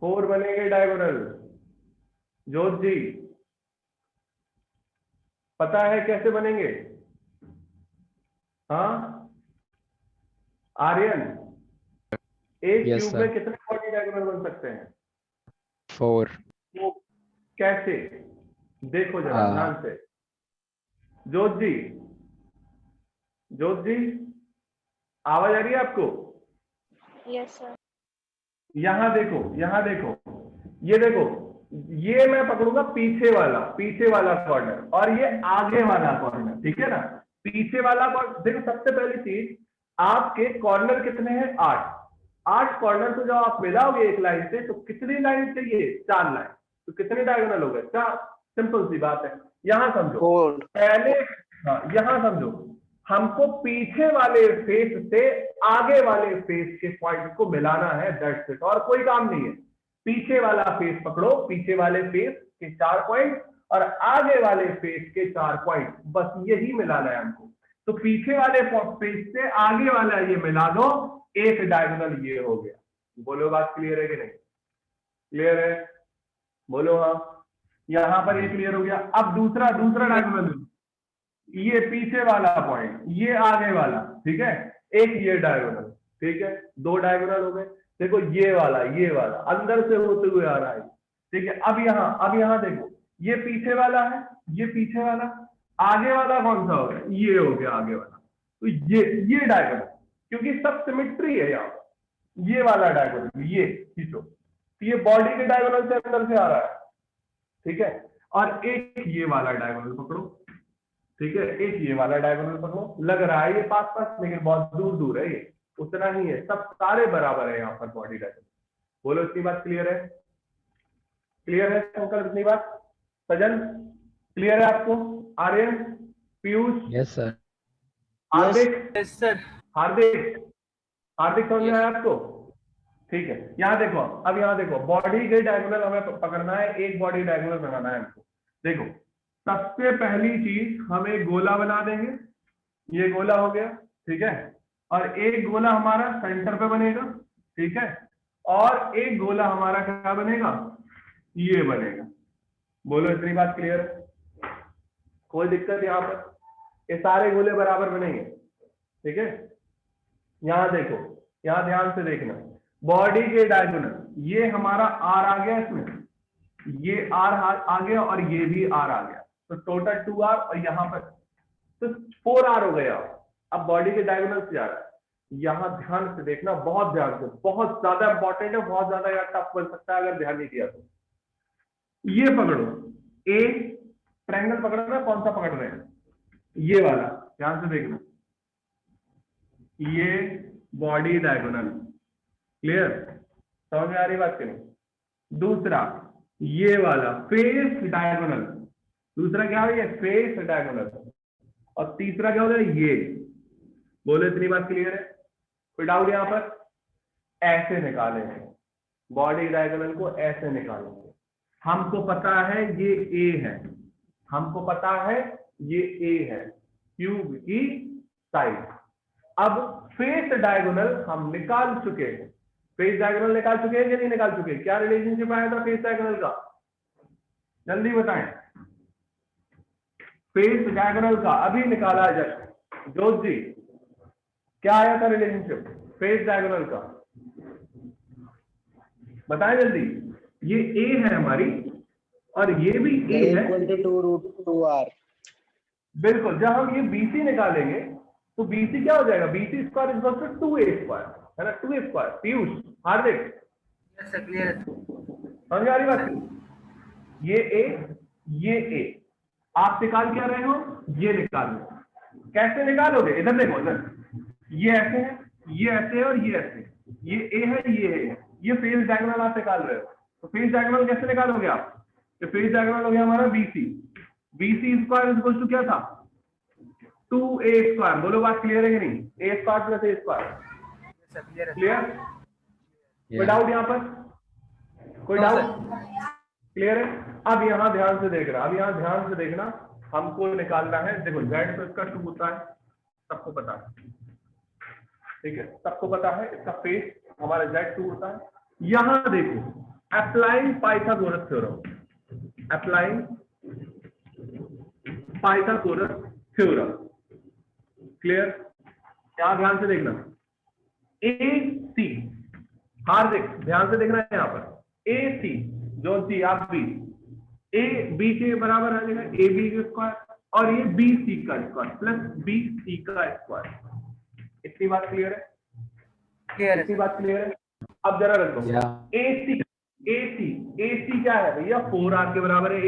4 बनेंगे डायगोनल। जोत जी पता है कैसे बनेंगे? हाँ आर्यन, एक Yes, क्यूब sir. में कितने बॉडी डायगोनल बन सकते हैं? 4। तो कैसे? देखो जरा हाँ। ध्यान से। जोत जी, जोत जी आवाज आ रही है आपको? Yes sir. यहां देखो, यहां देखो, ये देखो, ये मैं पकड़ूंगा पीछे वाला कॉर्नर और ये आगे वाला कॉर्नर, ठीक है ना? पीछे वाला कॉर्नर देखो, सबसे पहली चीज आपके कॉर्नर कितने हैं? 8 कॉर्नर को जब आप मिलाओगे एक लाइन से तो कितनी लाइन चाहिए? 4 लाइन। तो कितने डायगोनल हो गए? 4। सिंपल सी बात है। यहां समझो, 4। पहले हाँ यहां समझो, हमको पीछे वाले फेस से आगे वाले फेस के पॉइंट को मिलाना है, दैट्स इट, और कोई काम नहीं है। पीछे वाला फेस पकड़ो, पीछे वाले फेस के 4 पॉइंट और आगे वाले फेस के 4 पॉइंट, बस यही मिलाना है हमको। तो पीछे वाले फेस से आगे वाला ये मिला दो, एक डायगोनल ये हो गया। बोलो बात क्लियर है कि नहीं? क्लियर है? बोलो हाँ। यहां पर ये क्लियर हो गया। अब दूसरा डायगोनल, ये पीछे वाला पॉइंट, ये आगे वाला, ठीक है? एक ये डायगोनल, ठीक है? 2 डायगोनल हो गए। देखो ये वाला अंदर से होते हुए आ रहा है, ठीक है? अब यहां देखो, ये पीछे वाला है, ये पीछे वाला, आगे वाला कौन सा हो गया? ये हो गया आगे वाला। तो ये डायगोनल, क्योंकि सब सिमेट्री है यहाँ, ये वाला डायगोनल ये खींचो, ये बॉडी के डायगोनल से अंदर से आ रहा है, ठीक है? और एक ये वाला डायगोनल पकड़ो, ठीक है? एक ये वाला डायगोनल पकड़ो, लग रहा है ये पास लेकिन बहुत दूर है, ये उतना ही है, सब सारे बराबर है यहाँ पर बॉडी डायगोनल। बोलो इतनी बात क्लियर है? क्लियर है अंकल इतनी बात? सजन क्लियर है आपको? Aryan, Piyush, yes sir. Hardik, yes sir. Hardik समझ में आया आपको? ठीक है। यहाँ देखो, अब यहाँ देखो, बॉडी के डायगोनल हमें पकड़ना है, एक बॉडी डायगोनल बनाना है हमको। देखो सबसे पहली चीज हम एक गोला बना देंगे, ये गोला हो गया, ठीक है, और एक गोला हमारा सेंटर पे बनेगा, ठीक है, और एक गोला हमारा क्या बनेगा, ये बनेगा। बोलो इतनी बात क्लियर है? कोई दिक्कत यहाँ पर? ये सारे गोले बराबर बनेंगे, ठीक है। यहां देखो, यहां ध्यान से देखना, बॉडी के डायगोनल ये हमारा आर आ गया, इसमें ये आर आ गया और ये भी आर आ गया, तो टोटल 2R और यहाँ पर तो 4R हो गया। अब बॉडी के डायगोनल से जा रहा है, यहां ध्यान से देखना, बहुत ध्यान से, बहुत ज्यादा इंपॉर्टेंट है, बहुत ज्यादा यार टफ बन सकता है अगर ध्यान नहीं दिया तो। ये पकड़ो, ए ट्रायंगल पकड़ रहे हैं, कौन सा पकड़ रहे हैं, ये वाला, ध्यान से देखना, ये बॉडी डायगोनल, क्लियर, समझ में आ रही बात करें। दूसरा ये वाला फेस डायगोनल, दूसरा क्या हो गया, फेस डायगोनल, और तीसरा क्या हो गया, ये। बोलो इतनी बात क्लियर है? कोई डाउट यहाँ पर? ऐसे निकालेंगे बॉडी डायगोनल को, ऐसे निकालेंगे। हमको पता है ये ए है, हमको पता है ये ए है, क्यूब की साइड। अब फेस डायगोनल हम निकाल चुके हैं, फेस डायगोनल निकाल चुके हैं कि नहीं निकाल चुके? क्या रिलेशनशिप आया था फेस डायगोनल का, जल्दी बताएं। फेस डायगोनल का अभी निकाला जस्ट, जोत जी क्या आया था रिलेशनशिप फेस डायगोनल का, बताएं जल्दी। ये ए है हमारी और ये भी ए है, √2R। बिल्कुल। जब हम ये BC निकालेंगे तो BC क्या हो जाएगा, BC square is equal to 2A square, है ना, 2A स्क्वायर। पीयूष, हार्दिक, समझ आ रही बात? ये ए आप निकाल क्या रहे हो, ये निकाल रहे हो। कैसे निकालोगे, इधर देखो, इधर ये ऐसे है, ये ऐसे है और ये ऐसे है, ये ए है, ये फेस डायगोनल आप निकाल रहे हो। तो फेस डायगोनल कैसे निकालोगे आप, तो फेस डायगोनल हो गया हमारा BC square is equal to क्या था, 2A स्क्वायर। बोलो बात क्लियर है कि नहीं? A square plus A square, clear? कोई डाउट यहाँ पर, कोई डाउट? क्लियर है? अब यहाँ ध्यान से देखना, अब यहाँ ध्यान से देखना, हमको निकालना है, देखो Z तो इसका 2 होता है, सबको पता है, ठीक है, सबको पता है, इसका फेस हमारा Z 2 होता है। यहां देखो, applying Pythagoras theorem, applying Pythagoras theorem, clear? यहां ध्यान से देखना, AC, हार्दिक ध्यान से देखना है यहाँ पर, AC जो सी आप बी, ए बी के बराबर आ जाएगा, ए बी का स्क्वायर और ये BC का स्क्वायर प्लस BC का स्क्वायर। इतनी बात क्लियर है? क्लियर है, इतनी बात क्लियर है? अब जरा रख दो, AC क्या है भैया, 4R के बराबर है।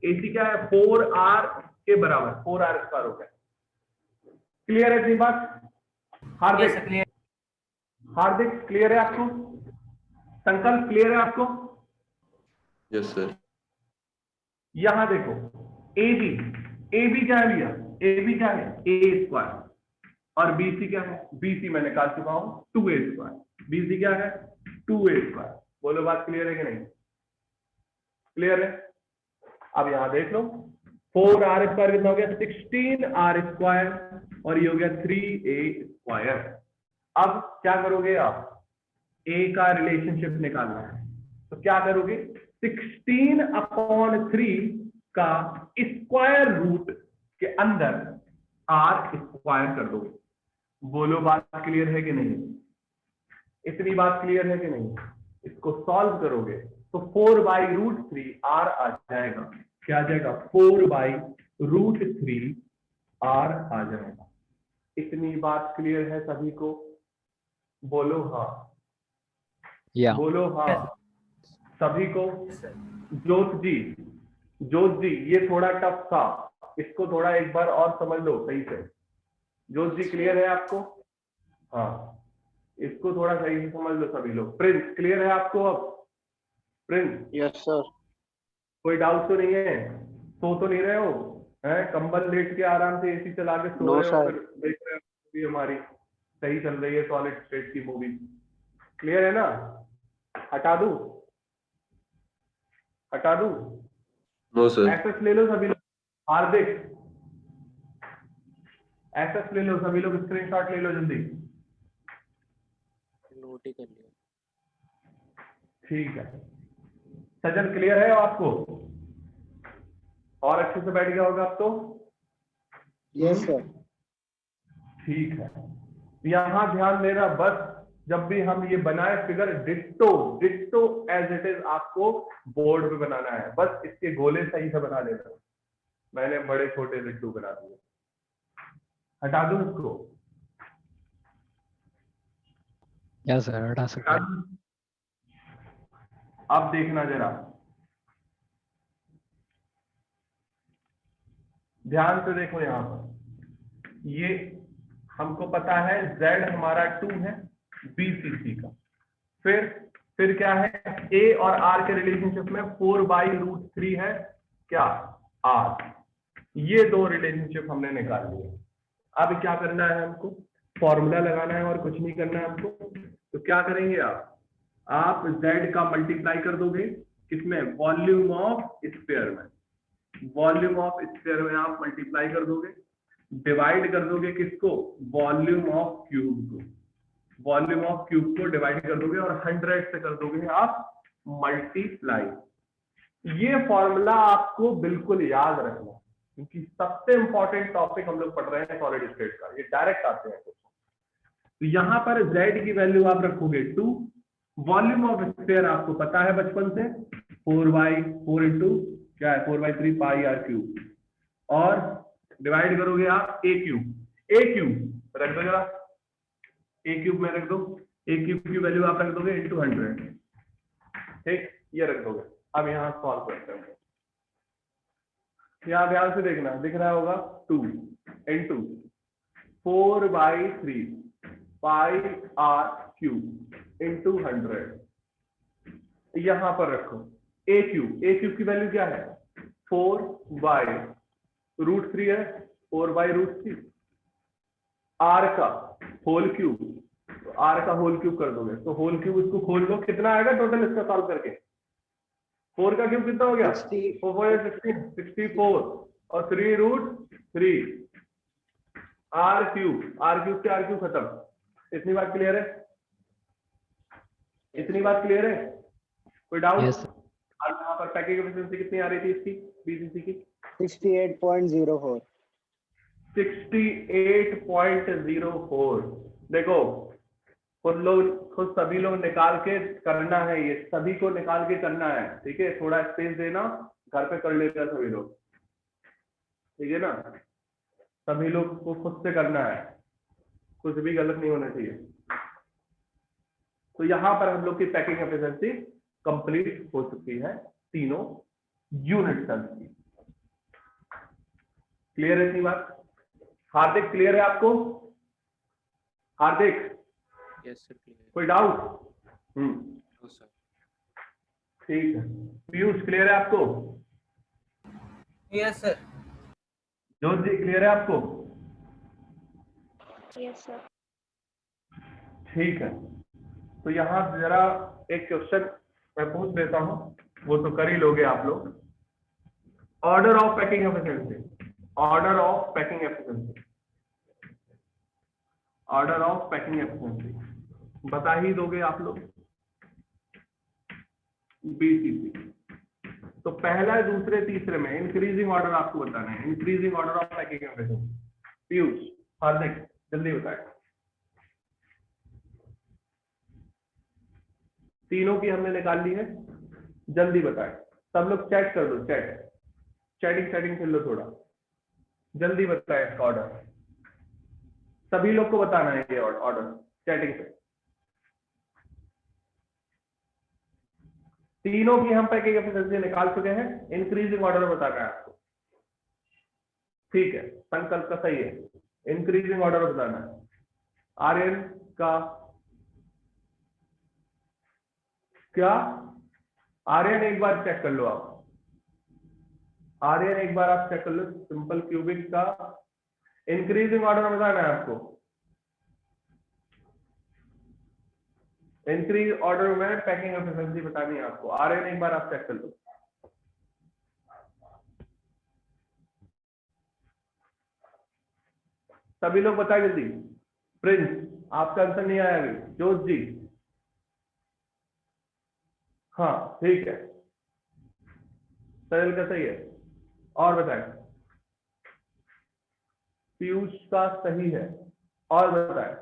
AC क्या है, 4R के बराबर, 4R स्क्वायर हो गया। क्लियर है इतनी बात? हार्दिक क्लियर है आपको? संकल्प क्लियर है आपको? Yes sir. यहां देखो, AB क्या है भैया, AB क्या है, A स्क्वायर, और BC क्या है, BC मैं निकाल चुका हूं 2A स्क्वायर, BC क्या है 2A स्क्वायर। बोलो बात क्लियर है कि नहीं? क्लियर है? अब यहां देख लो, 4R स्क्वायर कितना हो गया, 16R स्क्वायर, और ये हो गया 3A स्क्वायर। अब क्या करोगे आप, A का रिलेशनशिप निकालना है, तो क्या करोगे, 16/3 का स्क्वायर रूट के अंदर R स्क्वायर कर दोगे। बोलो बात क्लियर है कि नहीं? इतनी बात क्लियर है कि नहीं? इसको सॉल्व करोगे तो 4/√3 R आ जाएगा। क्या आ जाएगा, 4/√3 R आ जाएगा। इतनी बात क्लियर है सभी को? बोलो हाँ, बोलो हाँ सभी को। जोत जी ये थोड़ा टफ था, इसको थोड़ा एक बार और समझ लो सही से। जोत जी क्लियर है आपको? हाँ, इसको थोड़ा सही से समझ लो सभी लोग। प्रिंस क्लियर है आपको? अब प्रिंस, यस सर। कोई डाउट तो नहीं है? सो तो नहीं रहे हो हैं? कंबल लेट के आराम से AC चला के सो रहे हो, फिर देख रहे हो मूवी हमारी सही चल रही है, सॉलिड स्टेट की मूवी। क्लियर है ना? हटा दूं? No, sir. एसएस ले लो सभी लोग। हार्दिक एसएस ले लो सभी लोग, स्क्रीनशॉट ले लो जल्दी। नोट ही कर लिया। ठीक है सजन, क्लियर है आपको? और अच्छे से बैठ गया होगा अब तो? Yes, sir. ठीक है, यहां ध्यान देना बस, जब भी हम ये बनाए figure ditto ditto as it is आपको बोर्ड पे बनाना है, बस इसके गोले सही से बना लेना। मैंने बड़े छोटे डिट्टो बना दिए, हटा दूं इसको? Yes, sir. हटा सकते हटा हैं। दूं? अब देखना जरा, ध्यान से देखो यहां पर, ये हमको पता है z हमारा 2 है BCC का, फिर क्या है, a और r के रिलेशनशिप में 4/√3 है क्या, r। ये दो रिलेशनशिप हमने निकाल लिए। अब क्या करना है हमको, फॉर्मूला लगाना है और कुछ नहीं करना है हमको। तो क्या करेंगे आप z का मल्टीप्लाई कर दोगे किसमें, वॉल्यूम ऑफ स्फीयर में, वॉल्यूम ऑफ स्फीयर में आप मल्टीप्लाई कर दोगे, डिवाइड कर दोगे किसको, वॉल्यूम ऑफ क्यूब को, वॉल्यूम ऑफ क्यूब को डिवाइड कर दोगे और 100 से कर दोगे आप मल्टीप्लाई। ये फॉर्मूला आपको बिल्कुल याद रखना, क्योंकि सबसे इंपॉर्टेंट टॉपिक हम लोग पढ़ रहे हैं सॉलिड स्टेट का, ये डायरेक्ट आते हैं। तो यहां पर z की वैल्यू आप रखोगे 2, वॉल्यूम ऑफ स्फीयर आपको पता है बचपन से 4/4 इंटू क्या है 4/3 पाई r क्यूब, और डिवाइड करोगे आप a क्यूब रख दो जरा, a क्यूब में रख दो, a क्यूब की वैल्यू आप रख दोगे इंटू 100, ठीक, ये रख दोगे। अब यहाँ सॉल्व करते हैं, यहाँ ध्यान से देखना, दिख रहा होगा 2 इंटू 4/3 पाई r क्यूब इंटू 100, यहां पर रखो a क्यूब की वैल्यू क्या है 4/√3 है, 4/√3, r का होल क्यूब, तो r का होल क्यूब कर दोगे, तो होल क्यूब इसको खोल लो, कितना आएगा टोटल इसका सॉल्व करके, 4 का क्यूब कितना हो गया 64 और 3√3 r क्यूब से r क्यूब खत्म। इतनी बात क्लियर है, इतनी बात क्लियर है, कोई डाउट? Yes, sir. और यहाँ पर पैकिंग एफिशिएंसी कितनी आ रही थी इसकी, बीसीसी की 68.04. 68.04। देखो खुद सभी लोग निकाल के करना है, ये सभी को निकाल के करना है, ठीक है, थोड़ा स्पेस देना, घर पे कर लेगा सभी लोग, ठीक है ना, सभी लोग को खुद से करना है, कुछ भी गलत नहीं होना चाहिए। तो यहां पर हम लोग की पैकिंग एफिशिएंसी कंप्लीट हो चुकी है तीनों यूनिट सेल्स की। क्लियर है इतनी बात? हार्दिक क्लियर है आपको? Hardik yes sir clear. कोई डाउट? No sir. ठीक है, पीयूष क्लियर है आपको? Yes sir. Jot ji clear है आपको? Yes, sir. ठीक है, तो यहाँ जरा एक क्वेश्चन मैं पूछ देता हूँ, वो तो कर ही लोगे आप लोग। Order of packing efficiency, order of packing efficiency, order of packing efficiency बता ही दोगे आप लोग, बीसीसी। तो पहला, दूसरे, तीसरे में इंक्रीजिंग ऑर्डर आपको बताना है, increasing order of packing efficiency. Piyush, Hardik जल्दी बताएं, तीनों की हमने निकाल ली है, जल्दी बताएं, सब लोग चैट कर दो, चैटिंग कर लो थोड़ा, जल्दी बताएं इसका ऑर्डर, सभी लोग को बताना है ये ऑर्डर चैटिंग पे। तीनों की हम पैकिंग एफिशिएंसी निकाल चुके हैं, इंक्रीजिंग ऑर्डर बताना है आपको, ठीक है, संकल्प का सही है, इंक्रीजिंग ऑर्डर बताना है। आर्यन का क्या, आर्यन एक बार चेक कर लो आप, आर्यन एक बार आप चेक कर लो, सिंपल क्यूबिक का इंक्रीजिंग ऑर्डर बताना है आपको, इंक्रीज ऑर्डर में पैकिंग एफिशिएंसी बतानी है आपको। आर्यन एक बार आप चेक कर लो, सभी लोग बताए जल्दी। प्रिंस, आपका आंसर नहीं आया अभी। जोत जी, हाँ ठीक है, सरल का सही है। और बताए। पीयूष का सही है। और बताए।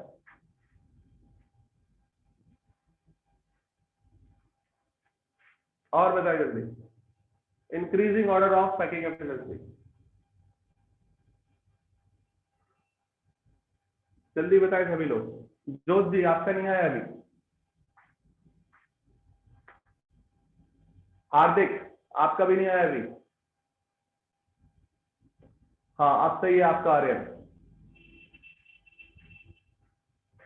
और बताए जल्दी। Increasing order of packing efficiency, जल्दी बताए सभी लोग। जोत जी, आपका नहीं आया अभी। हार्दिक, आपका भी नहीं आया अभी। हाँ अब सही है आपका आर्यन।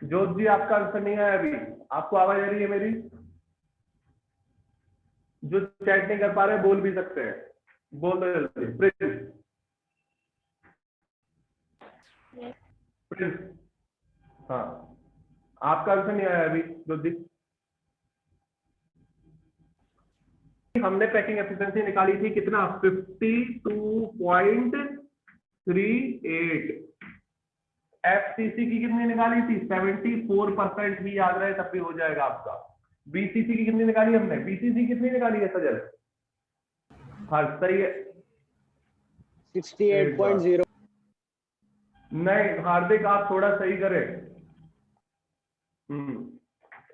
जोत जी, आपका आंसर नहीं आया अभी। आपको आवाज आ रही है मेरी? जो चैट नहीं कर पा रहे बोल भी सकते हैं, बोल दो जल्दी। Prince, Yes. प्रिंस, हाँ आपका आंसर नहीं आया अभी। जोत जी, हमने पैकिंग एफिशिएंसी निकाली थी कितना? 52.38। एफसीसी की कितनी निकाली थी? 74% भी याद रहे तब भी हो जाएगा आपका। बीसीसी की कितनी निकाली हमने? बीसीसी कितनी निकाली है सजल? हाँ सही है। 68.0। नहीं हार्दिक, आप थोड़ा सही करें।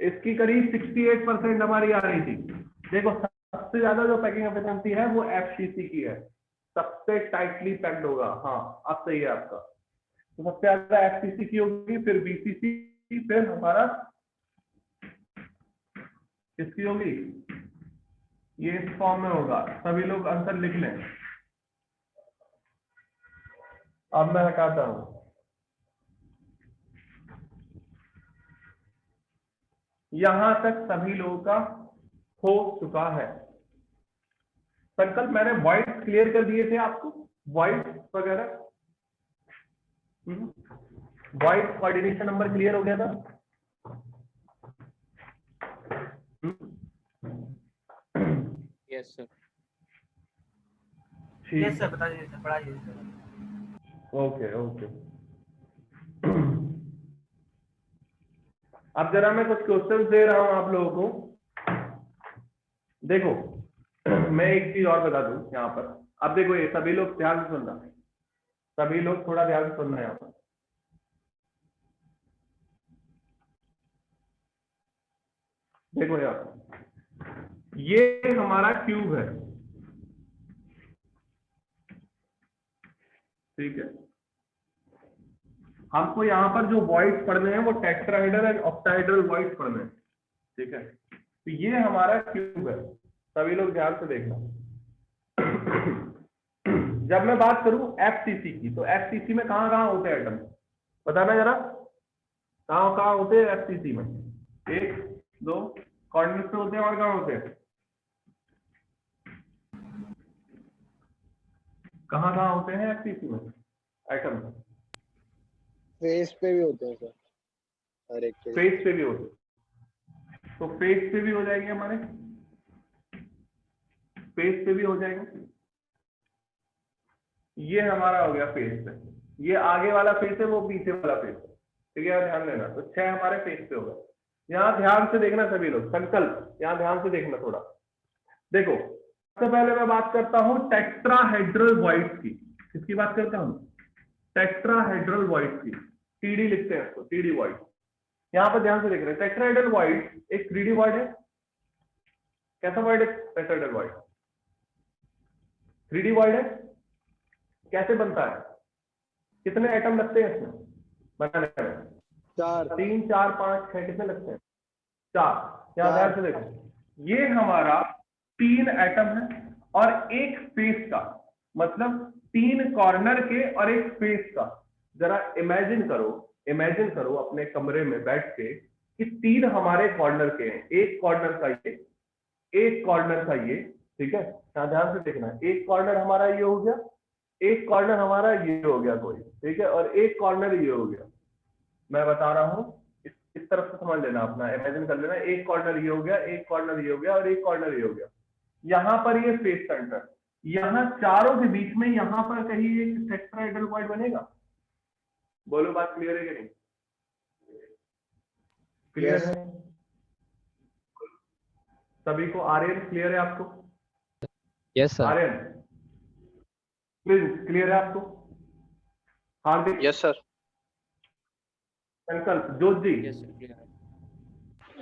इसकी करीब 68% हमारी आ रही थी। देखो सबसे ज्यादा जो पैकिंग एफिशिएंसी है वो एफसीसी की है, सबसे टाइटली पैक्ड होगा। हाँ अब सही है आपका। तो सबसे ज्यादा एफसीसी की होगी, फिर बीसीसी, फिर हमारा किसकी होगी? ये इस फॉर्म में होगा। सभी लोग आंसर लिख लें। अब मैं हटाता हूं। यहां तक सभी लोगों का हो चुका है। संकल्प मैंने वॉइस क्लियर कर दिए थे आपको, वॉइस वगैरह। वॉइस कोऑर्डिनेशन नंबर क्लियर हो गया था। Yes, sir. ठीक यस सर, बताइए सर, पढ़ाइए सर। Okay okay. अब जरा मैं कुछ क्वेश्चन दे रहा हूं आप लोगों को। देखो मैं एक चीज और बता दूं यहाँ पर। अब देखो ये सभी लोग ध्यान से सुनना, सभी लोग थोड़ा ध्यान से सुनना यहाँ पर। देखो यार, ये हमारा क्यूब है, ठीक है। हमको यहाँ पर जो वॉइड्स पढ़ने हैं वो टेट्राहेड्रल एंड ऑक्टाहेड्रल वॉइड्स पढ़ने हैं, ठीक है। तो ये हमारा क्यूब है, सभी लोग ध्यान से देखना। जब मैं बात करूं एफसीसी की, तो एफसीसी में कहां कहां होते हैं एटम? बताना जरा, कहां कहां होते हैं एफसीसी में? 1 2 कॉर्नर्स पे होते हैं, और कहां होते हैं? कहां कहां होते हैं एफसीसी में एटम? फेस पे भी होते हैं सर, हर एक पे। फेस पे भी होते हैं, तो फेस पे भी हो जाएंगे हमारे, फेस पे भी हो जाएंगे। ये हमारा हो गया फेस पे। ये आगे वाला फेस है, वो पीछे वाला फेस है, ठीक है। ध्यान देना, तो 6 हमारे फेस पे होगा। यहाँ ध्यान से देखना सभी लोग, संकल्प यहाँ ध्यान से देखना थोड़ा। देखो सबसे पहले मैं बात करता हूँ टेट्राहेड्रल वॉइड्स की। किसकी बात करता हूँ? टेट्राहेड्रल वॉइड्स की। टीडी लिखते हैं इसको, टीडी वॉइड। यहाँ पर ध्यान से देख रहे हैं, टेट्राहेड्रल वॉइड एक 3D वॉइड है। कैसा वॉइड है टेट्राहेड्रल वॉइड? 3D वॉइड है। कैसे बनता है? कितने एटम लगते हैं इसमें बनाने में? 4। 3 4 5 6 कितने लगते हैं? 4। यहाँ ध्यान से देखो, ये हमारा 3 एटम है और एक फेस का, मतलब 3 कॉर्नर के और एक फेस का। जरा इमेजिन करो अपने कमरे में बैठ के कि 3 हमारे कॉर्नर के हैं। एक कॉर्नर का ये, एक कॉर्नर का ये, ठीक है। यहाँ ध्यान से देखना, एक कॉर्नर हमारा ये हो गया, एक कॉर्नर हमारा ये हो गया कोई, ठीक है, और एक कॉर्नर ये हो गया। मैं बता रहा हूं, इस तरफ से समझ लेना, अपना इमेजिन कर लेना। एक कॉर्नर ये हो गया, एक कॉर्नर ये हो गया, और एक कॉर्नर ये हो गया। यहाँ पर ये फेस सेंटर, यहाँ चारों के बीच में यहाँ पर कहीं एक टेट्राहेड्रल वॉइड बनेगा। बोलो बात क्लियर है कि नहीं? Clear Yes. है सभी को? आर्यन क्लियर है आपको? Yes sir. Aryan Prince clear है आपको? हार्दिक, Yes, sir. संकल्प, जोत जी, Yes, sir. Clear.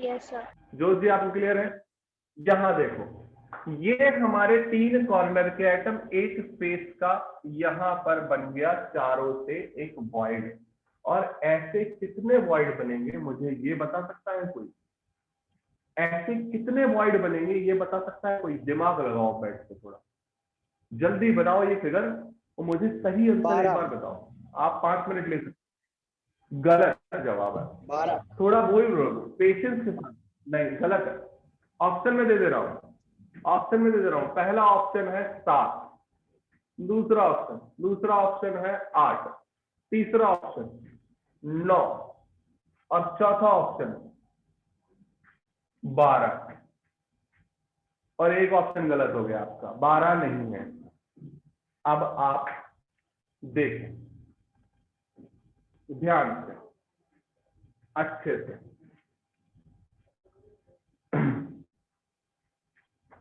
Yes, sir. जोत जी आपको क्लियर है? यहां देखो, ये हमारे 3 कॉर्नर के एटम, एक स्पेस का यहां पर बन गया चारों से एक वॉइड। और ऐसे कितने वॉइड बनेंगे मुझे ये बता सकता है कोई? ऐसे कितने वॉइड बनेंगे ये बता सकता है कोई? दिमाग लगाओ बैठ के, थोड़ा जल्दी बनाओ ये फिगर और मुझे सही आंसर एक 12। बार बताओ। आप 5 मिनट ले सकते। गलत जवाब है। 12। थोड़ा बोल रहा हूँ पेशेंस के साथ। नहीं, गलत है। ऑप्शन में दे दे रहा हूँ, ऑप्शन में दे दे रहा हूँ। पहला ऑप्शन है 7, दूसरा ऑप्शन है 8, तीसरा ऑप्शन 9 और चौथा ऑप्शन 12। और एक ऑप्शन गलत हो गया आपका, 12 नहीं है। अब आप देखें ध्यान से, अच्छे से,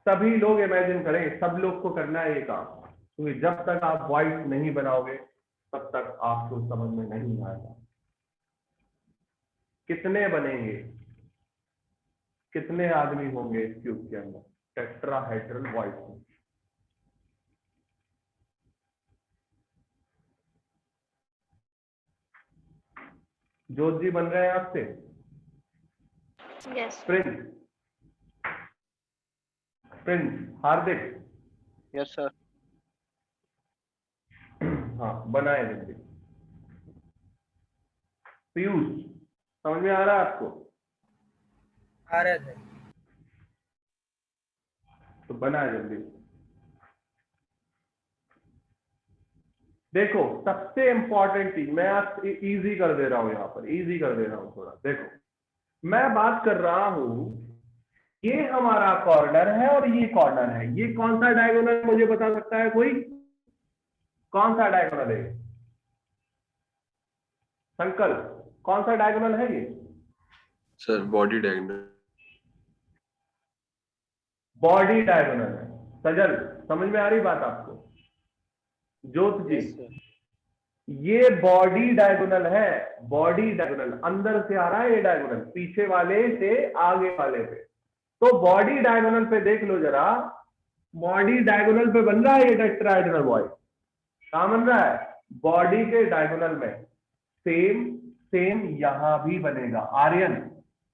सभी लोग इमेजिन करें, सब लोग को करना है ये काम, क्योंकि जब तक आप वॉइस नहीं बनाओगे तब तक आपको समझ में नहीं आएगा। कितने बनेंगे, कितने आदमी होंगे इस क्यूब के अंदर टेट्राहेड्रल वॉइस में? जोत जी बन रहे हैं आपसे? Yes. प्रिंस, हार्दिक, Yes, sir. हाँ बनाए जल्दी। पीयूष समझ में आ रहा है आपको? आ रहे थे। तो बनाए जल्दी। देखो सबसे इंपॉर्टेंट चीज मैं आप इजी कर दे रहा हूं, यहाँ पर इजी कर दे रहा हूं थोड़ा। देखो मैं बात कर रहा हूं, ये हमारा कॉर्नर है और ये कॉर्नर है। ये कौन सा डायगोनल मुझे बता सकता है कोई? कौन सा डायगोनल है? संकल्प, कौन सा डायगोनल है ये? Sir body diagonal. Body diagonal है। सजल समझ में आ रही बात आपको? जोत जी, Yes, sir. ये बॉडी डायगोनल है। बॉडी डायगोनल अंदर से आ रहा है, ये डायगोनल पीछे वाले से आगे वाले पे। तो बॉडी डायगोनल पे देख लो जरा, बॉडी डायगोनल पे बन रहा है ये टेट्राहेड्रल वॉइड। कहां बन रहा है? बॉडी के डायगोनल में। सेम सेम यहां भी बनेगा। आर्यन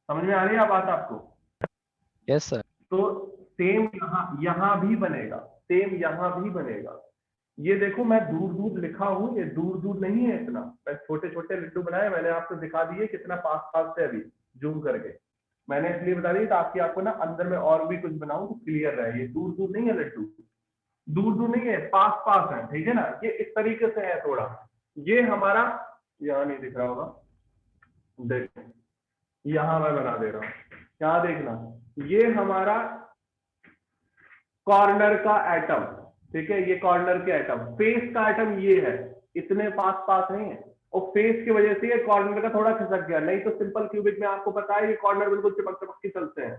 समझ में आ रही है बात आपको? Yes sir. तो सेम यहां भी बनेगा, सेम यहां भी बनेगा। ये देखो मैं दूर दूर लिखा हूं, ये दूर दूर नहीं है इतना, मैं छोटे छोटे लड्डू बनाए, मैंने आपको दिखा दिए कितना पास पास से अभी जूम करके मैंने इसलिए बता दी ताकि आपको ना अंदर में और भी कुछ बनाऊं तो क्लियर रहे। ये दूर दूर नहीं है लड्डू, दूर दूर नहीं है, पास पास है, ठीक है ना? ये इस तरीके से है थोड़ा। ये हमारा यहाँ नहीं दिख रहा होगा, देखो यहां मैं बना दे रहा हूं, यहाँ देखना, ये हमारा कॉर्नर का एटम, ठीक है? ये कॉर्नर के एटम, फेस का एटम ये है, इतने पास पास नहीं है, और फेस की वजह से ये कॉर्नर का थोड़ा खिसक गया। नहीं तो सिंपल क्यूबिक में आपको पता है ये कॉर्नर बिल्कुल चिपक चिपक के चलते हैं,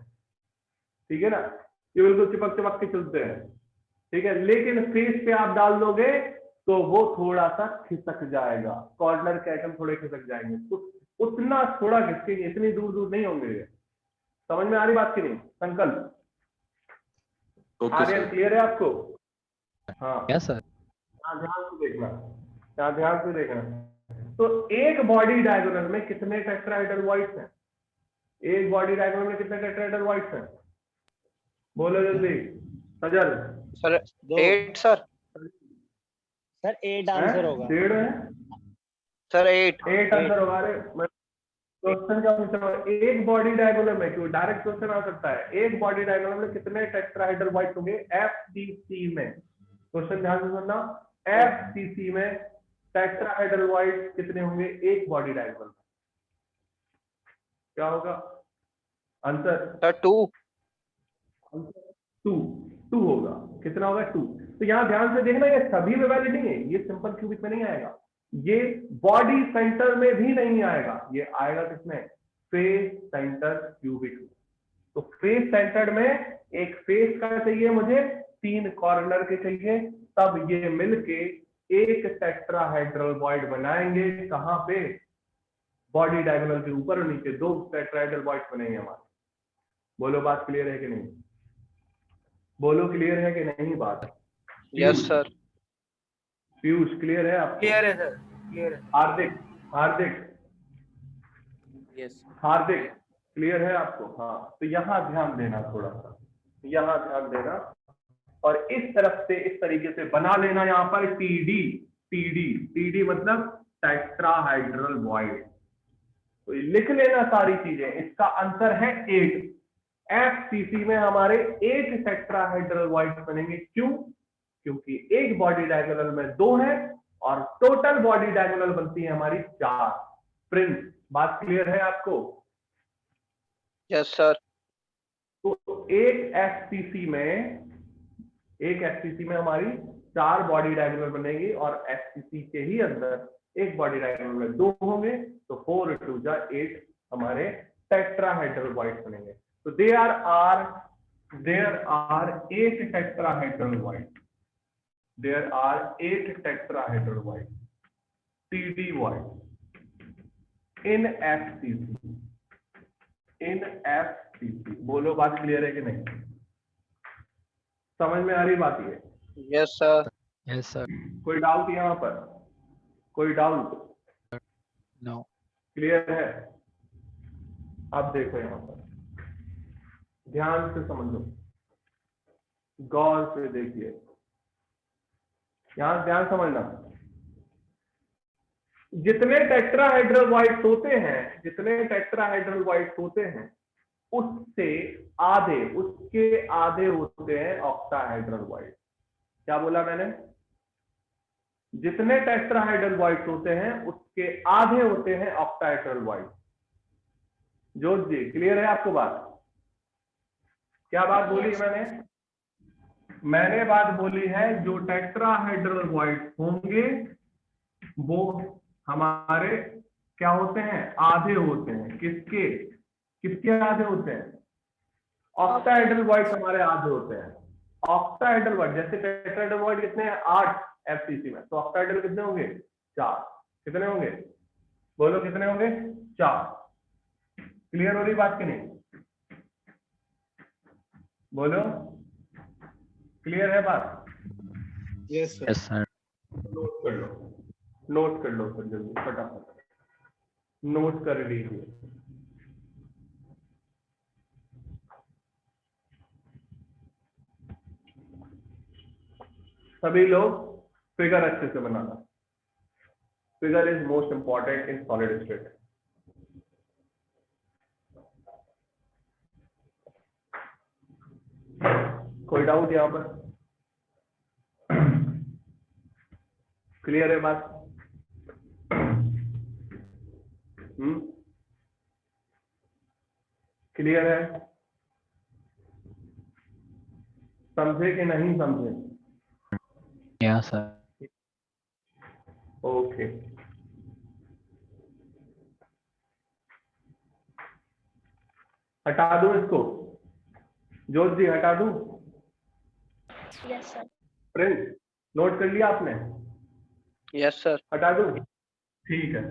ठीक है ना? ये बिल्कुल चिपक चिपक के चलते हैं, ठीक है? लेकिन फेस पे आप डाल दोगे तो वो थोड़ा सा खिसक जाएगा, कॉर्नर के एटम थोड़े खिसक जाएंगे, तो उतना थोड़ा खिसकेंगे, इतनी दूर दूर नहीं होंगे ये। समझ में आ रही बात की नहीं? संकल्प, ओके आर्यन सर। क्लियर है आपको? हाँ यस सर। यहाँ ध्यान से देखना, यहाँ ध्यान से देखना। तो एक बॉडी डायगोनल में कितने टेट्राहेड्रल वॉइड्स हैं? एक बॉडी डायगोनल में कितने टेट्राहेड्रल वॉइड्स हैं? बोलो जल्दी। सजल Sir, 2। 8, sir. सर 8 आंसर होगा। 1.5 है? Sir, 8. 8 आंसर होगा। अरे क्वेश्चन क्या पूछा? एक बॉडी डायगोनल में, क्यों डायरेक्ट क्वेश्चन आ सकता है, एक बॉडी डायगोनल में कितने टेट्राहेड्रल वॉइड्स होंगे? FCC में, क्वेश्चन ध्यान से सुनना, FCC में टेट्राहेड्रल वॉइड्स कितने होंगे एक बॉडी डायगोनल में? क्या होगा आंसर? Sir, 2. 2 होगा। कितना होगा? 2। तो यहाँ ध्यान से देखना, ये सभी में वैलिड नहीं है, ये सिंपल क्यूबिक में नहीं आएगा, ये बॉडी सेंटर में भी नहीं आएगा, ये आएगा किसमें? फेस सेंटर क्यूबिक में। तो फेस सेंटर में एक फेस का चाहिए मुझे, 3 कॉर्नर के चाहिए, तब ये मिलके एक टेट्राहेड्रल वॉइड बनाएंगे। कहां पे? बॉडी डायगोनल के ऊपर और नीचे 2 टेट्राहेड्रल वॉइड बनेंगे हमारे। बोलो बात क्लियर है कि नहीं? बोलो क्लियर है कि नहीं बात? Yes sir. पीयूष क्लियर है आपको? क्लियर है सर, क्लियर है। हार्दिक, हार्दिक, यस हार्दिक क्लियर है आपको? हाँ, तो यहाँ ध्यान देना, थोड़ा सा यहाँ ध्यान देना, और इस तरफ से इस तरीके से बना लेना यहाँ पर टीडी। टीडी, टीडी मतलब टेट्राहाइड्रल वॉइड। तो लिख लेना सारी चीजें। इसका आंसर है 8। एफसीसी में हमारे 8 टेट्राहाइड्रल वॉइड बनेंगे। क्यों? क्योंकि एक बॉडी डायगोनल में 2 है और टोटल बॉडी डायगोनल बनती है हमारी 4। प्रिंस, बात क्लियर है आपको? Yes sir. तो एक एफसीसी में हमारी 4 बॉडी डायगोनल बनेगी और एफसीसी के ही अंदर एक बॉडी डायगोनल में 2 होंगे, तो 4 × 2 = 8 हमारे टेट्राहेड्रल वॉइड बनेंगे। तो there are 8 tetrahedral void. There are 8 tetrahedral void, TD void in FCC. In FCC. बोलो बात क्लियर है कि नहीं? समझ में आ रही बात ये? Yes sir. Yes, sir. कोई डाउट यहाँ पर? कोई डाउट? No. क्लियर है? अब देखो यहाँ पर ध्यान से समझो, गौर से देखिए, यहाँ ध्यान समझना। जितने टेट्राहेड्रल वॉइड्स होते हैं, जितने टेट्राहेड्रल वॉइड्स होते हैं, उससे आधे, उसके आधे होते हैं ऑक्टाहेड्रल वॉइड। क्या बोला मैंने? जितने टेट्राहेड्रल वॉइड्स होते हैं उसके आधे होते हैं ऑक्टाहेड्रल वॉइड। जोत जी, क्लियर है आपको बात? क्या बात बोली मैंने? मैंने बात बोली है जो टेट्राहेड्रल वॉइड होंगे वो हमारे क्या होते हैं? आधे होते हैं। किसके? किसके आधे होते हैं? ऑक्टाहेड्रल वॉइड हमारे आधे होते हैं। ऑक्टाहेड्रल वॉइड, जैसे टेट्राहेड्रल वॉइड कितने हैं? 8 एफसीसी में, तो ऑक्टाहेड्रल कितने होंगे? 4। कितने होंगे? बोलो कितने होंगे? 4। क्लियर हो रही बात कि नहीं? बोलो, क्लियर है बात? Yes sir. Yes, sir. Note कर लो, नोट कर लो फिर जल्दी फटाफट नोट कर लीजिए। सभी लोग फिगर अच्छे से बनाना। Figure is most important in solid state. कोई डाउट यहां पर? क्लियर है बात? क्लियर है? समझे कि नहीं समझे? Yeah, sir. ओके, हटा दूं इसको? जोत जी हटा दूं? Yes, sir. प्रिंस, नोट कर लिया आपने? Yes sir. हटा दूं? ठीक है।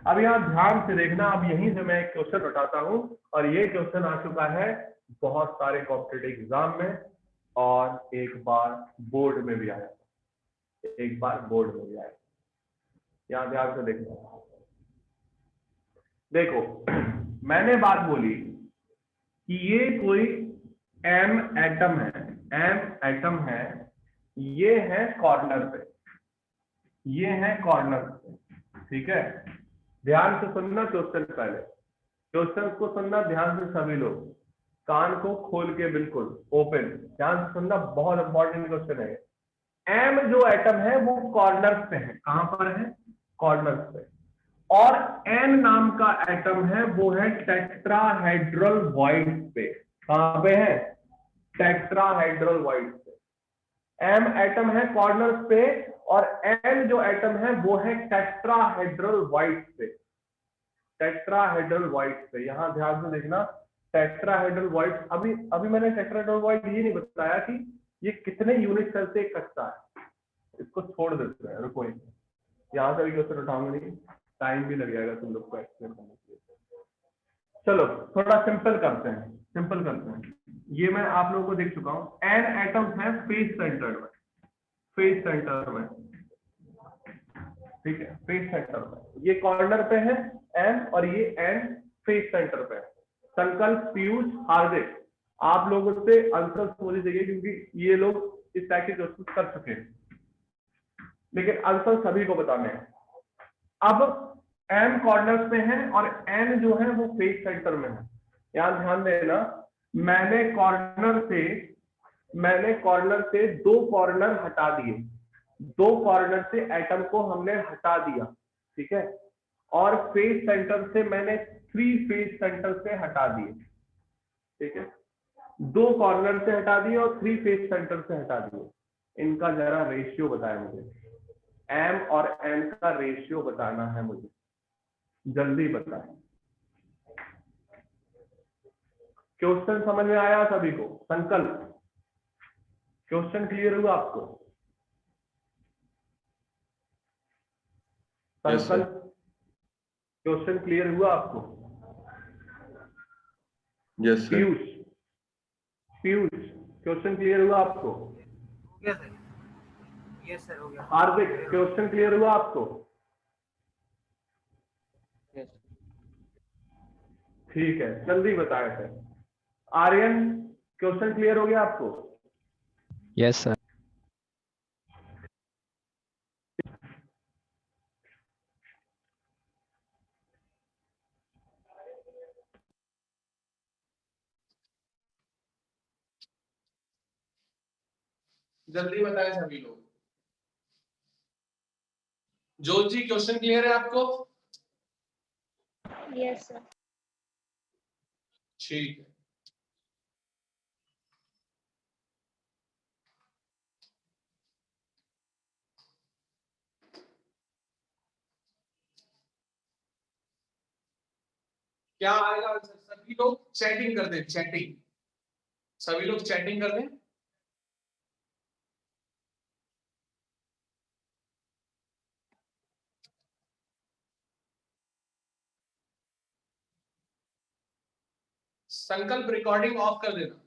अब यहाँ ध्यान से देखना, अब यहीं से मैं एक क्वेश्चन उठाता हूं, और ये क्वेश्चन आ चुका है बहुत सारे कॉम्पिटिटिव एग्जाम में, और एक बार बोर्ड में भी आया, एक बार बोर्ड में भी आया। यहाँ ध्यान से देखना। देखो, मैंने बात बोली कि ये कोई एम एटम है, एम एटम है, ये है कॉर्नर पे, ये है कॉर्नर पे, ठीक है? ध्यान से सुनना क्वेश्चन, पहले क्वेश्चन को सुनना ध्यान से, सभी लोग कान को खोल के बिल्कुल ओपन ध्यान से सुनना, बहुत इंपॉर्टेंट क्वेश्चन है। एम जो एटम है वो कॉर्नर्स पे है। कहां पर है? कॉर्नर्स पे। और एन नाम का एटम है वो है टेट्राहेड्रल वॉइड पे। कहां पे है? टेट्राहेड्रल वॉइड पे। एम एटम है कॉर्नर्स पे और N जो एटम है वो है टेट्राहेड्रल व्हाइट से, टेट्राहेड्रल व्हाइट से। यहां ध्यान से देखना, टेट्राहेड्रल व्हाइट, अभी मैंने टेट्राहेड्रल व्हाइट ये नहीं बताया कि ये कितने यूनिट सेल से कटता है, इसको छोड़ देते हैं, रुको यहाँ से भी क्वेश्चन उठाऊंगा नहीं, टाइम भी लग जाएगा तुम लोग को एक्सप्लेन करने के लिए। चलो थोड़ा सिंपल करते हैं, सिंपल करते हैं। ये मैं आप लोगों को देख चुका हूँ, N एटम्स हैं फेस सेंटर में, फेस सेंटर में, ठीक है, फेस सेंटर में। ये कॉर्नर पे है N और ये N फेस सेंटर पे है। संकल्प, पीयूष, हार्दिक, आप लोगों से आंसर होने चाहिए क्योंकि ये लोग इस टाइप के क्वेश्चन कर चुके हैं, लेकिन आंसर सभी को बताने हैं। अब M कॉर्नर पे है और N जो है वो फेस सेंटर में है। यहां ध्यान देना, मैंने कॉर्नर से 2 कॉर्नर हटा दिए, 2 कॉर्नर से एटम को हमने हटा दिया, ठीक है, और फेस सेंटर से मैंने 3 फेस सेंटर से हटा दिए, ठीक है, 2 कॉर्नर से हटा दिए और 3 फेस सेंटर से हटा दिए। इनका जरा रेशियो बताया मुझे, M और N का रेशियो बताना है मुझे, जल्दी बताएं। क्वेश्चन समझ में आया सभी को? संकल्प, क्वेश्चन क्लियर हुआ आपको? Yes, sir. संकल्प, क्वेश्चन क्लियर हुआ आपको? Yes, sir. Piyush, Piyush, question clear हुआ आपको? हो गया सर, यस सर हो गया। हार्दिक, क्वेश्चन क्लियर हुआ आपको? Yes. ठीक है, जल्दी बताए थे। आर्यन, क्वेश्चन क्लियर हो गया आपको? Yes, sir. जल्दी बताएं सभी लोग। जोत जी क्वेश्चन क्लियर है आपको? Yes sir. ठीक है। क्या आएगा आंसर? सभी लोग चैटिंग कर दें, चैटिंग, सभी लोग चैटिंग कर दें। संकल्प रिकॉर्डिंग ऑफ कर देना।